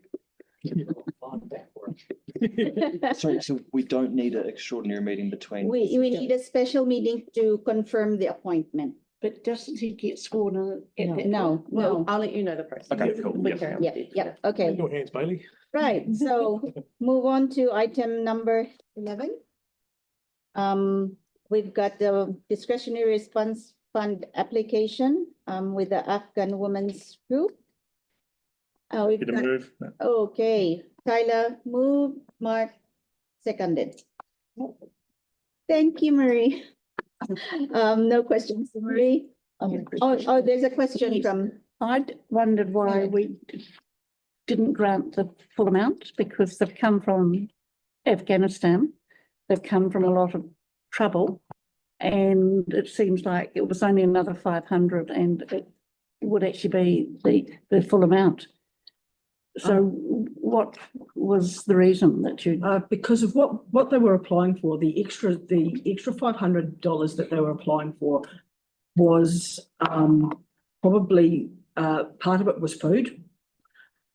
Sorry, so we don't need an extraordinary meeting between. We need a special meeting to confirm the appointment. But doesn't he get sworn in? at that No, point? no. I'll let you know the process. Okay, cool. We Yeah. carry on. Yeah, okay. In your hands, Bailey. Right, so move on to item number 11. We've got the discretionary response fund application with the Afghan Women's Group. We've Get a got, move. okay, Tyler moved, Mark seconded. Thank you, Marie. No questions, Marie. Oh, there's a question from, I'd wondered why we didn't grant the full amount, because they've come from Afghanistan. They've come from a lot of trouble. And it seems like it was only another 500 and it would actually be the full amount. So what was the reason that you? Because of what they were applying for, the extra $500 that they were applying for was probably part of it was food,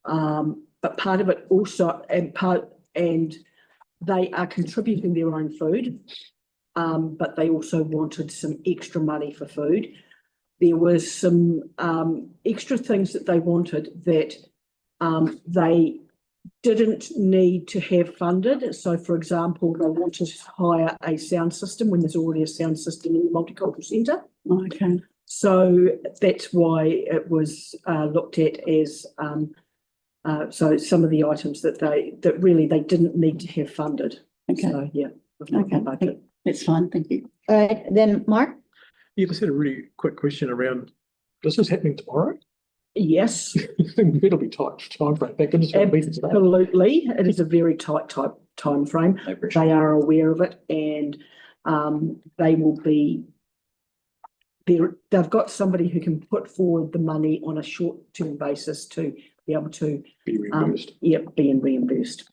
but part of it also and they are contributing their own food, but they also wanted some extra money for food. There was some extra things that they wanted that they didn't need to have funded. So, for example, they want to hire a sound system when there's already a sound system in the multicultural centre. Okay. So that's why it was looked at as so some of the items that really they didn't need to have funded. Okay. So yeah. Okay. That's fine. Thank you. all right, then Mark? You just had a really quick question around, is this happening tomorrow? Yes. It'll be tight time frame. Thank goodness. Absolutely. It is a very tight time frame. No pressure. They are aware of it, and they will be there. They've got somebody who can put forward the money on a short-term basis to be able to be reimbursed. Being reimbursed.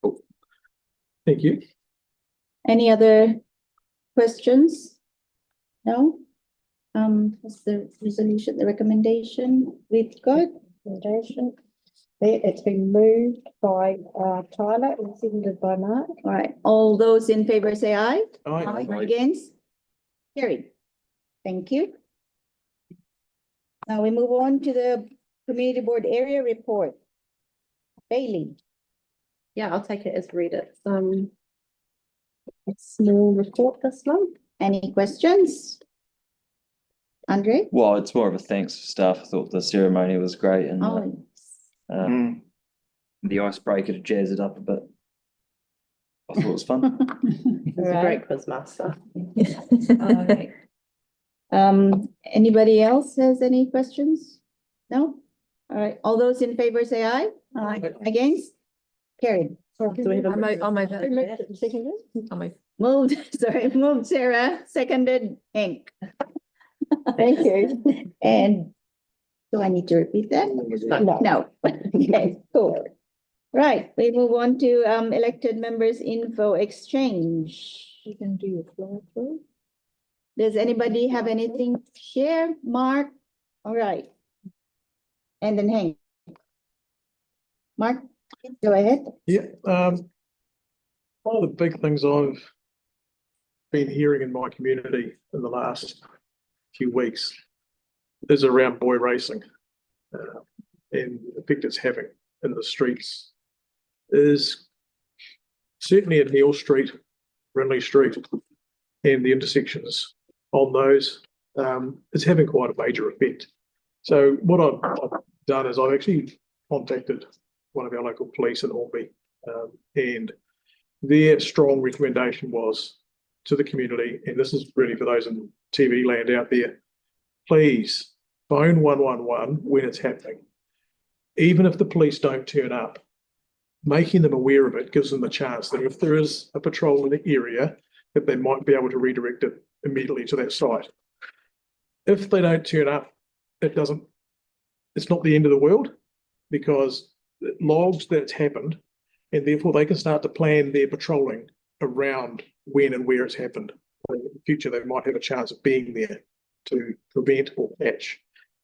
Cool. Thank you. Any other questions? No? What's the resolution, the recommendation we've got? Recommendation. It's been moved by Tyler and seconded by Mark. All right, all those in favor say aye. Aye. Against? Carried. Thank you. Now we move on to the community board area report. Bailey. Yeah, I'll take it as read. It's a small report this month. Any questions? Andre? Well, it's more of a thanks to staff. I thought the ceremony was great and the icebreaker to jazz it up a bit. I thought it was fun. He's a great quiz master. All right. Anybody else has any questions? No? All right, all those in favor say aye. Aye. Against? Carried. Do we have I'll move it. Moved, sorry, moved Sarah, seconded Hank. Thank you. And do I need to repeat that? No. Okay, cool. Right, we move on to elected members info exchange. You can do your floor through. Does anybody have anything to share? Mark? All right. And then Hank. Mark, go ahead. Yeah, one of the big things I've been hearing in my community in the last few weeks is around boy racing and the effect it's having in the streets. Is certainly at Neil Street, Rinley Street, and the intersections on those, it's having quite a major effect. So what I've done is I've actually contacted one of our local police in Hornby, and their strong recommendation was to the community, and this is really for those in TV land out there, please phone 111 when it's happening. Even if the police don't turn up, making them aware of it gives them a chance that if there is a patrol in the area, that they might be able to redirect it immediately to that site. If they don't turn up, it's not the end of the world, because it logs that it's happened, and therefore they can start to plan their patrolling around when and where it's happened. In the future, they might have a chance of being there to prevent or catch.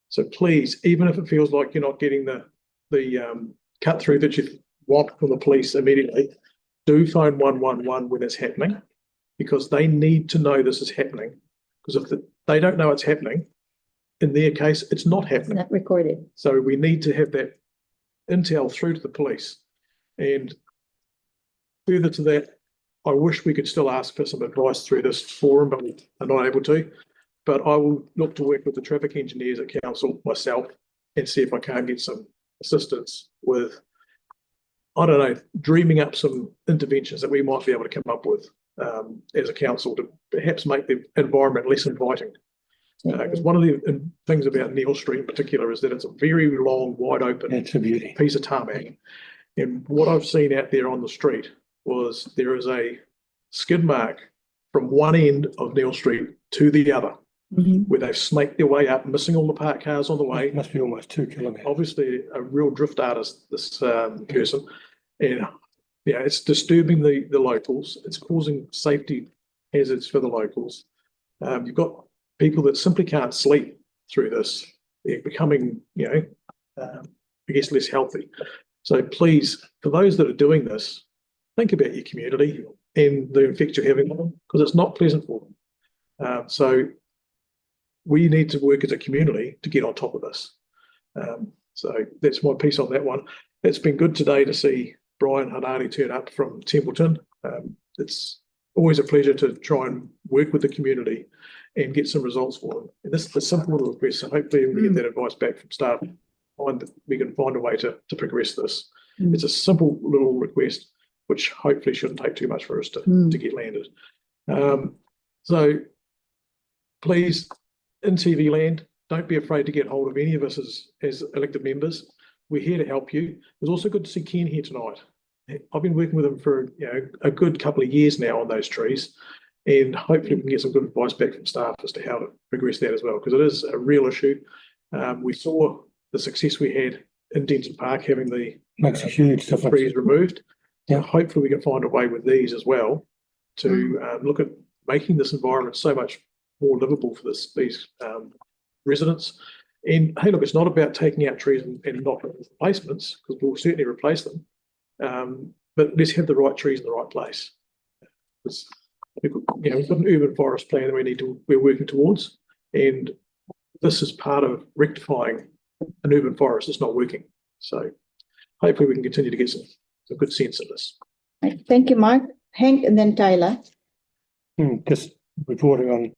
So please, even if it feels like you're not getting the cut through that you want from the police immediately, do phone 111 when it's happening, because they need to know this is happening, Because if they don't know it's happening, in their case, it's not happening. Not recorded. So we need to have that intel through to the police. And further to that, I wish we could still ask for some advice through this forum, but we are not able to. But I will look to work with the traffic engineers at council, myself, and see if I can't get some assistance with, I don't know, dreaming up some interventions that we might be able to come up with as a council to perhaps make the environment less inviting. Because one of the things about Neil Street in particular is that it's a very long, wide open piece of tarmac. And what I've seen out there on the street was there is a skid mark from one end of Neil Street to the other, where they've snaked their way up, missing all the parked cars on the way. It must be almost 2 kilometres. Obviously, a real drift artist, this person. And yeah, it's disturbing the locals. It's causing safety hazards for the locals. You've got people that simply can't sleep through this. They're becoming, I guess, less healthy. So please, for those that are doing this, think about your community and the effect you're having on them, because it's not pleasant for them. So we need to work as a community to get on top of this. So that's my piece on that one. It's been good today to see Brian Hanani turn up from Templeton. It's always a pleasure to try and work with the community and get some results for them. And this is a simple little request, so hopefully we get that advice back from staff, we can find a way to progress this. It's a simple little request, which hopefully shouldn't take too much for us to get landed. So please, in TV land, don't be afraid to get hold of any of us as elected members. We're here to help you. It was also good to see Ken here tonight. I've been working with him for a good couple of years now on those trees, and hopefully we can get some good advice back from staff as to how to progress that as well, because it is a real issue. We saw the success we had in Denton Park having the makes a huge difference. Trees removed. Yeah, hopefully we can find a way with these as well to look at making this environment so much more livable for these residents. And hey, look, it's not about taking out trees and not replacements, because we'll certainly replace them. But let's have the right trees in the right place. We've got an urban forest plan that we're working towards, and this is part of rectifying an urban forest that's not working. So hopefully we can continue to get some good sense in this. Thank you, Mark. Hank and then Tyler. Just reporting on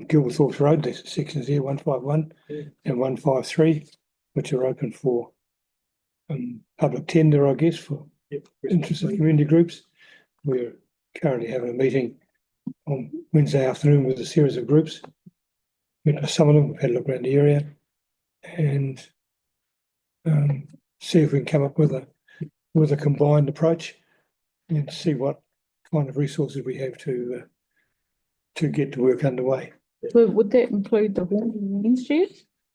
Gilberthorpe Road, there's sections here, 151 and 153, which are open for public tender, I guess, for interested community groups. We're currently having a meeting on Wednesday afternoon with a series of groups. Some of them, we've had a look around the area and see if we can come up with a combined approach and see what kind of resources we have to get the work underway. So would that include the Hornby shed?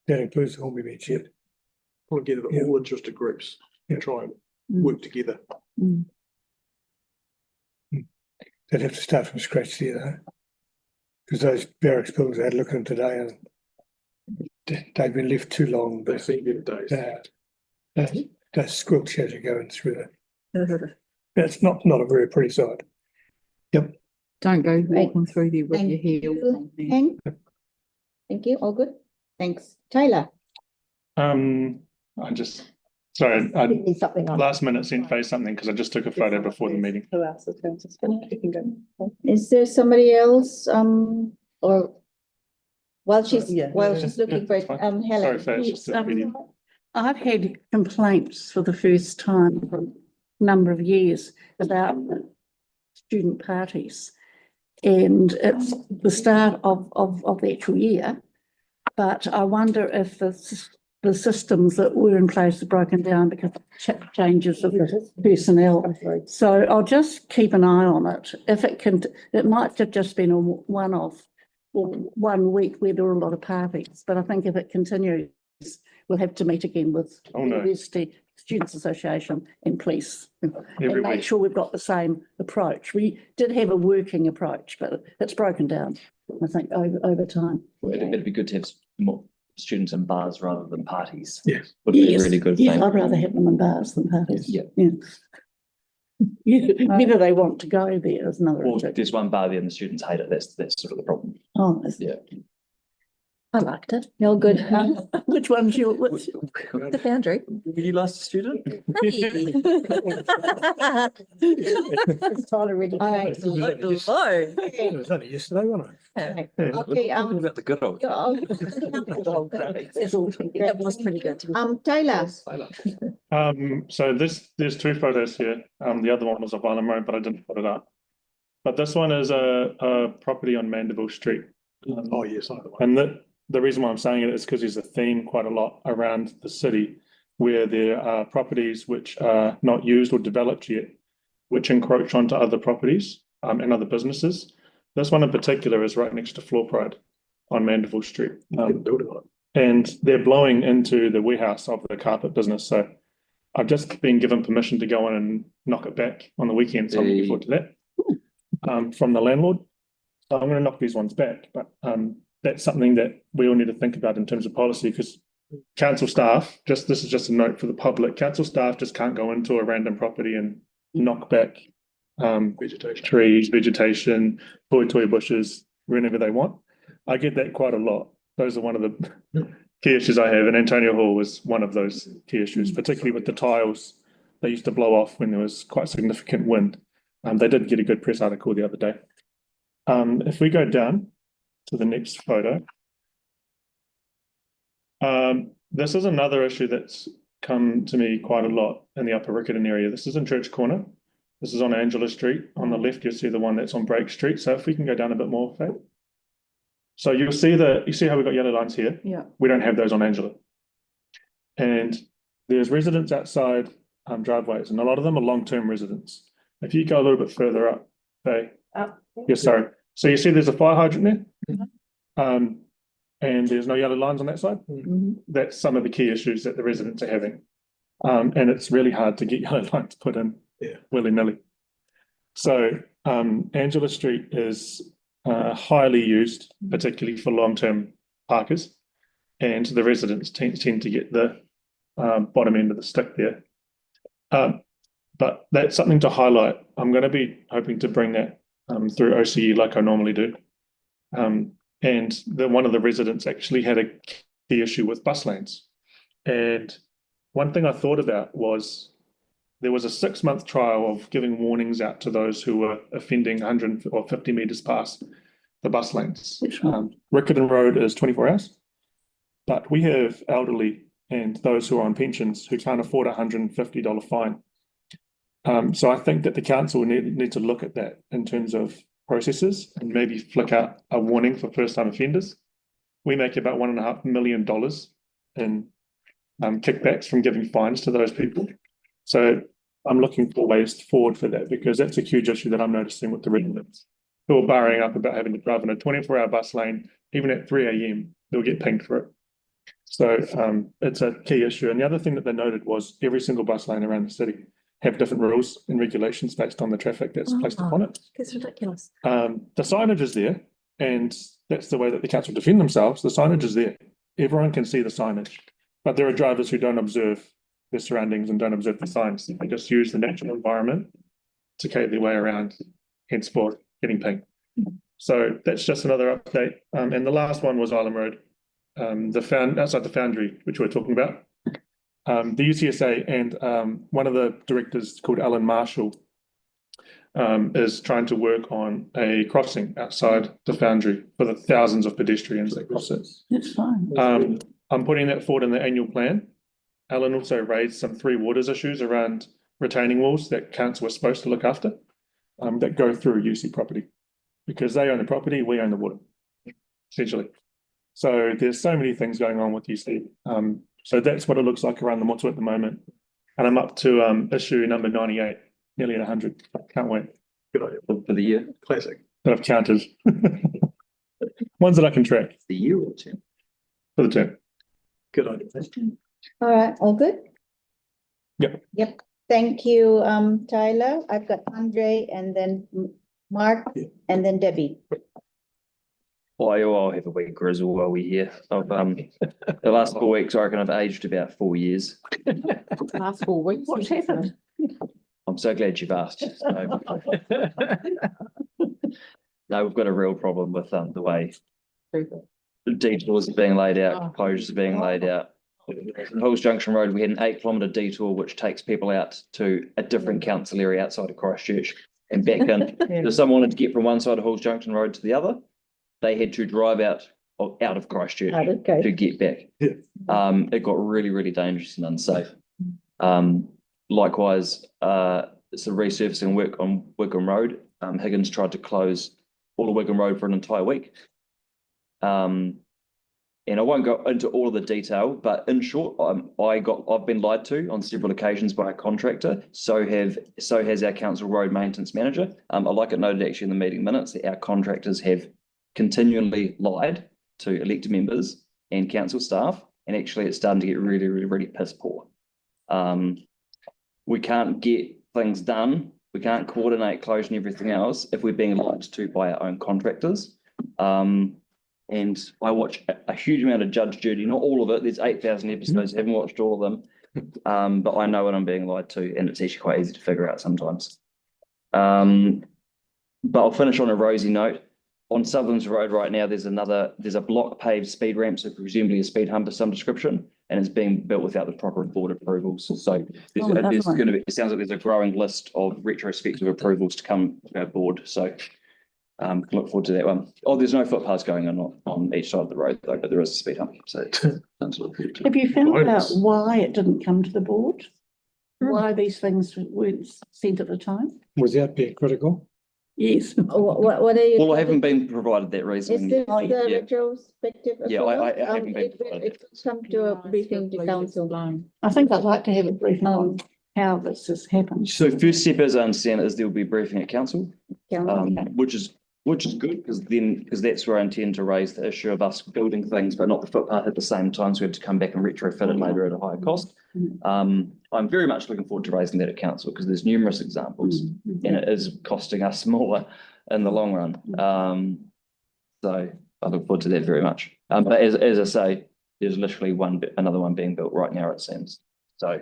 That includes the Hornby shed. Pull together all interested groups and try and work together. They'd have to start from scratch there, though, because those barracks buildings I had looking at today, and they've been left too long. They've seen better days. Those squelch sheds are going through there. That's not a very pretty sight. Yep. Don't go walking through there with your heel. Hank? Thank you. All good. Thanks. Tyler. I just, sorry, I last minute sent Faye something because I just took a photo before the meeting. Who else is going to speak? You can go. Is there somebody else, or while she's looking for it, Helen? Sorry, Faye, it's just a video. I've had complaints for the first time for a number of years about student parties. And it's the start of the actual year. But I wonder if the systems that were in place are broken down because of changes of personnel. So I'll just keep an eye on it. If it might have just been a one-off or 1 week where there were a lot of parties. But I think if it continues, we'll have to meet again with the University Students Association and police and make sure we've got the same approach. We did have a working approach, but it's broken down, I think, over time. It'd be good to have more students in bars rather than parties. Yes. Would be a really good thing. I'd rather have them in bars than parties. Yeah. Whether they want to go there is another Well, issue. there's one bar there and the students hate it. That's sort of the problem. Oh, Yeah. I liked it. No good. which one's your, which? The Foundry. Were you last a student? It's Tyler ready. All right. It was only yesterday, wasn't it? Okay, Talking about the good old. That was pretty good. Tyler, So there's two photos here. The other one was of Island Road, but I didn't put it up. But this one is a property on Mandeville Street. Oh, yes, I know. And the reason why I'm saying it is because there's a theme quite a lot around the city where there are properties which are not used or developed yet, which encroach onto other properties and other businesses. This one in particular is right next to Floor Pride on Mandeville Street. And they're blowing into the warehouse of the carpet business. So I've just been given permission to go in and knock it back on the weekend. So I'm looking forward to that from the landlord. So I'm going to knock these ones back. But that's something that we all need to think about in terms of policy, because council staff, this is just a note for the public, council staff just can't go into a random property and knock back trees, vegetation, toy bushes, whenever they want. I get that quite a lot. Those are one of the key issues I have, and Antonio Hall was one of those key issues, particularly with the tiles. They used to blow off when there was quite significant wind. They did get a good press article the other day. If we go down to the next photo, this is another issue that's come to me quite a lot in the Upper Riccarton area. This is in Church Corner. This is on Angela Street. On the left, you'll see the one that's on Brake Street. So if we can go down a bit more, Faye. So you see how we've got yellow lines here? Yeah. We don't have those on Angela. And there's residents outside driveways, and a lot of them are long-term residents. If you go a little bit further up, Faye. Yes, sorry. So you see there's a fire hydrant there? And there's no yellow lines on that side. That's some of the key issues that the residents are having. And it's really hard to get yellow lines put in willy-nilly. So Angela Street is highly used, particularly for long-term parkers, and the residents tend to get the bottom end of the stick there. But that's something to highlight. I'm going to be hoping to bring that through OCE like I normally do. And one of the residents actually had a key issue with bus lanes. And one thing I thought about was there was a 6-month trial of giving warnings out to those who were offending 150 metres past the bus lanes. Riccarton Road is 24 hours, but we have elderly and those who are on pensions who can't afford a $150 fine. So I think that the council need to look at that in terms of processes and maybe flick out a warning for first-time offenders. We make about $1.5 million in kickbacks from giving fines to those people. So I'm looking for ways forward for that, because that's a huge issue that I'm noticing with the residents who are barring up about having to drive in a 24-hour bus lane, even at 3 a.m. they'll get pinged for it. So it's a key issue. And the other thing that they noted was every single bus lane around the city have different rules and regulations based on the traffic that's placed upon it. It's ridiculous. The signage is there, and that's the way that the council defend themselves. The signage is there. Everyone can see the signage, but there are drivers who don't observe their surroundings and don't observe the signs. They just use the natural environment to cater their way around, henceforth getting pinged. So that's just another update. And the last one was Island Road, outside the Foundry, which we're talking about. The UCSA and one of the directors called Alan Marshall is trying to work on a crossing outside the Foundry for the thousands of pedestrians that cross it. It's fine. I'm putting that forward in the annual plan. Alan also raised some Three Waters issues around retaining walls that council was supposed to look after that go through UC property, because they own the property, we own the water, essentially. So there's so many things going on with UC. So that's what it looks like around the Motu at the moment. And I'm up to issue number 98, nearly at 100. I can't wait. Good idea. For the year. Classic. That I've counted. Ones that I can track. The year or two? For the term. Good idea. all right, all good? Yep. Thank you, Tyler. I've got Andre and then Mark and then Debbie. Well, I'll have a wee grizzle while we're here. I've the last 4 weeks, I reckon I've aged about 4 years. Last 4 weeks. What's happened? I'm I'm so glad you've asked. So, no, we've got a real problem with the way the detours are being laid out, closures are being laid out. In Halls Junction Road, we had an 8 kilometre detour which takes people out to a different council area outside of Christchurch and back in. If someone wanted to get from one side of Halls Junction Road to the other, they had to drive out of Christchurch to get back. It got really, really dangerous and unsafe. Likewise, it's a resurfacing work on Wigan Road. Higgins tried to close all of Wigan Road for an entire week. And I won't go into all of the detail, but in short, I've been lied to on several occasions by a contractor. So has our council road maintenance manager. I like it noted actually in the meeting minutes that our contractors have continually lied to elected members and council staff, and actually it's starting to get really, really, really piss poor. We can't get things done. We can't coordinate closure and everything else if we're being lied to by our own contractors. And I watch a huge amount of Judge Judy, not all of it. There's 8,000 episodes. I haven't watched all of them, but I know when I'm being lied to, and it's actually quite easy to figure out sometimes. But I'll finish on a rosy note. On Sutherland's Road right now, there's a block paved speed ramp, so presumably a speed hump of some description, and it's being built without the proper board approvals. So there's going to be, it sounds like there's a growing list of retrospective approvals to come to our board. So look forward to that one. Oh, there's no footpaths going on each side of the road though, but there is a speed hump. So have you found out why it didn't come to the board? Why these things weren't sent at the time? Without being critical? Yes. What are you? Well, I haven't been provided that reason. Is this the retrospective? Yeah, I haven't been It come to a briefing to council. I think I'd like to have a briefing on how this has happened. So first step, as I understand it, is there will be a briefing at council, which is good because that's where I intend to raise the issue of us building things, but not the footpath at the same time. So we have to come back and retrofit it later at a higher cost. I'm very much looking forward to raising that at council because there's numerous examples and it is costing us more in the long run. So I look forward to that very much. But as I say, there's literally another one being built right now, it seems. So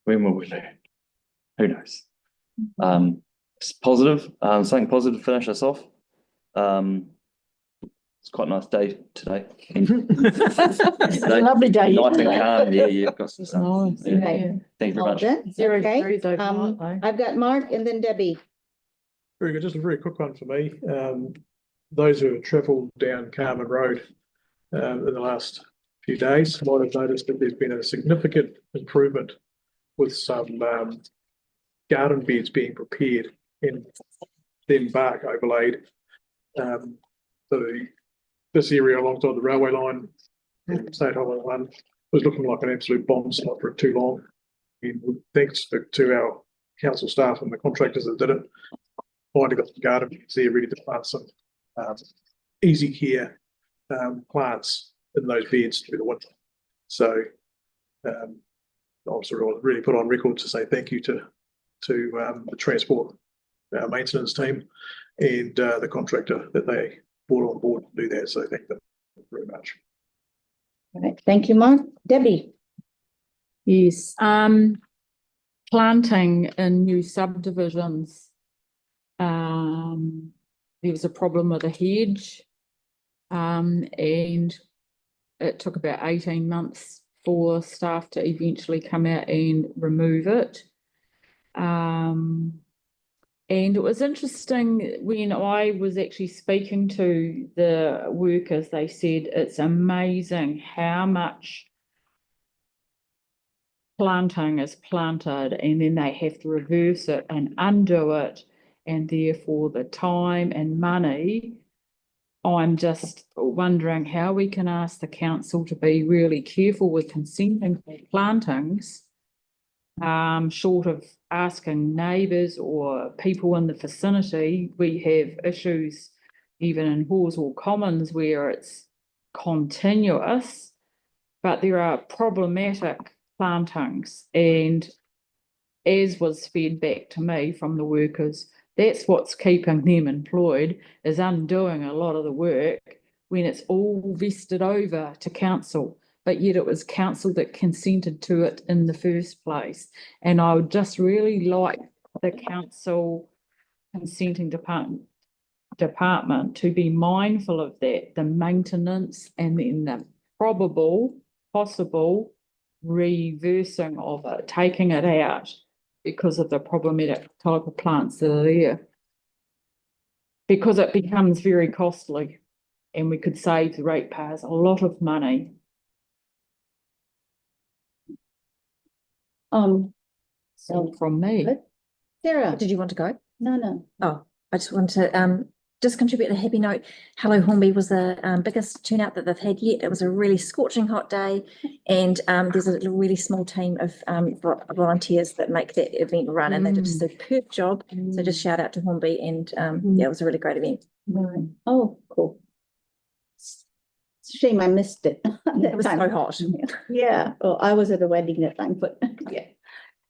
when will we learn? Who knows? It's positive, something positive to finish us off. It's quite a nice day today. It's a lovely day. Nice and calm, yeah, got some sun. Nice. Okay. Thank you very much. Okay. I've got Mark and then Debbie. Very good, just a very quick one for me. Those who have travelled down Carmen Road in the last few days might have noticed that there's been a significant improvement with some garden beds being prepared and then bark overlaid. This area alongside the railway line, State Highway 1, was looking like an absolute bomb slot for too long. And thanks to our council staff and the contractors that did it, finally got the garden beds there ready to plant some easy care plants in those beds through the winter. So I'm really put on record to say thank you to the transport maintenance team and the contractor that they brought on board to do that. So thank them very much. Right. Thank you, Mark. Debbie. Yes. Planting in new subdivisions. There was a problem with a hedge, and it took about 18 months for staff to eventually come out and remove it. And it was interesting when I was actually speaking to the workers, they said it's amazing how much planting is planted and then they have to reverse it and undo it, and therefore the time and money. I'm just wondering how we can ask the council to be really careful with consenting for plantings, short of asking neighbours or people in the vicinity. We have issues even in Horswell Commons where it's continuous, but there are problematic plantings, and as was fed back to me from the workers, that's what's keeping them employed, is undoing a lot of the work when it's all vested over to council. But yet it was council that consented to it in the first place. And I would just really like the council consenting department to be mindful of that, the maintenance and then the possible reversing of it, taking it out because of the problematic type of plants that are there. Because it becomes very costly and we could save the ratepayers a lot of money. So from me. Sarah, Did you want to go? no. Oh, I just want to just contribute a happy note. Hello Hornby was the biggest turnout that they've had yet. It was a really scorching hot day, and there's a really small team of volunteers that make that event run, and they did a superb job. So just shout out to Hornby, and yeah, it was a really great event. Oh, cool. It's a shame I missed it. It was so hot. Yeah, well, I was at a wedding that time, but yeah.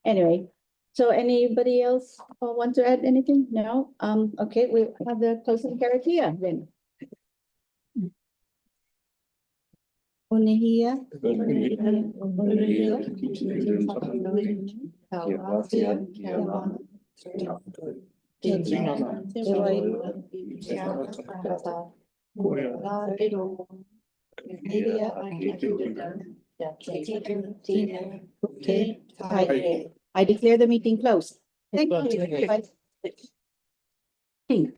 Anyway, so anybody else want to add anything? No? Okay, we have the closing karakia then. Unihia. I declare the meeting closed. Thank you.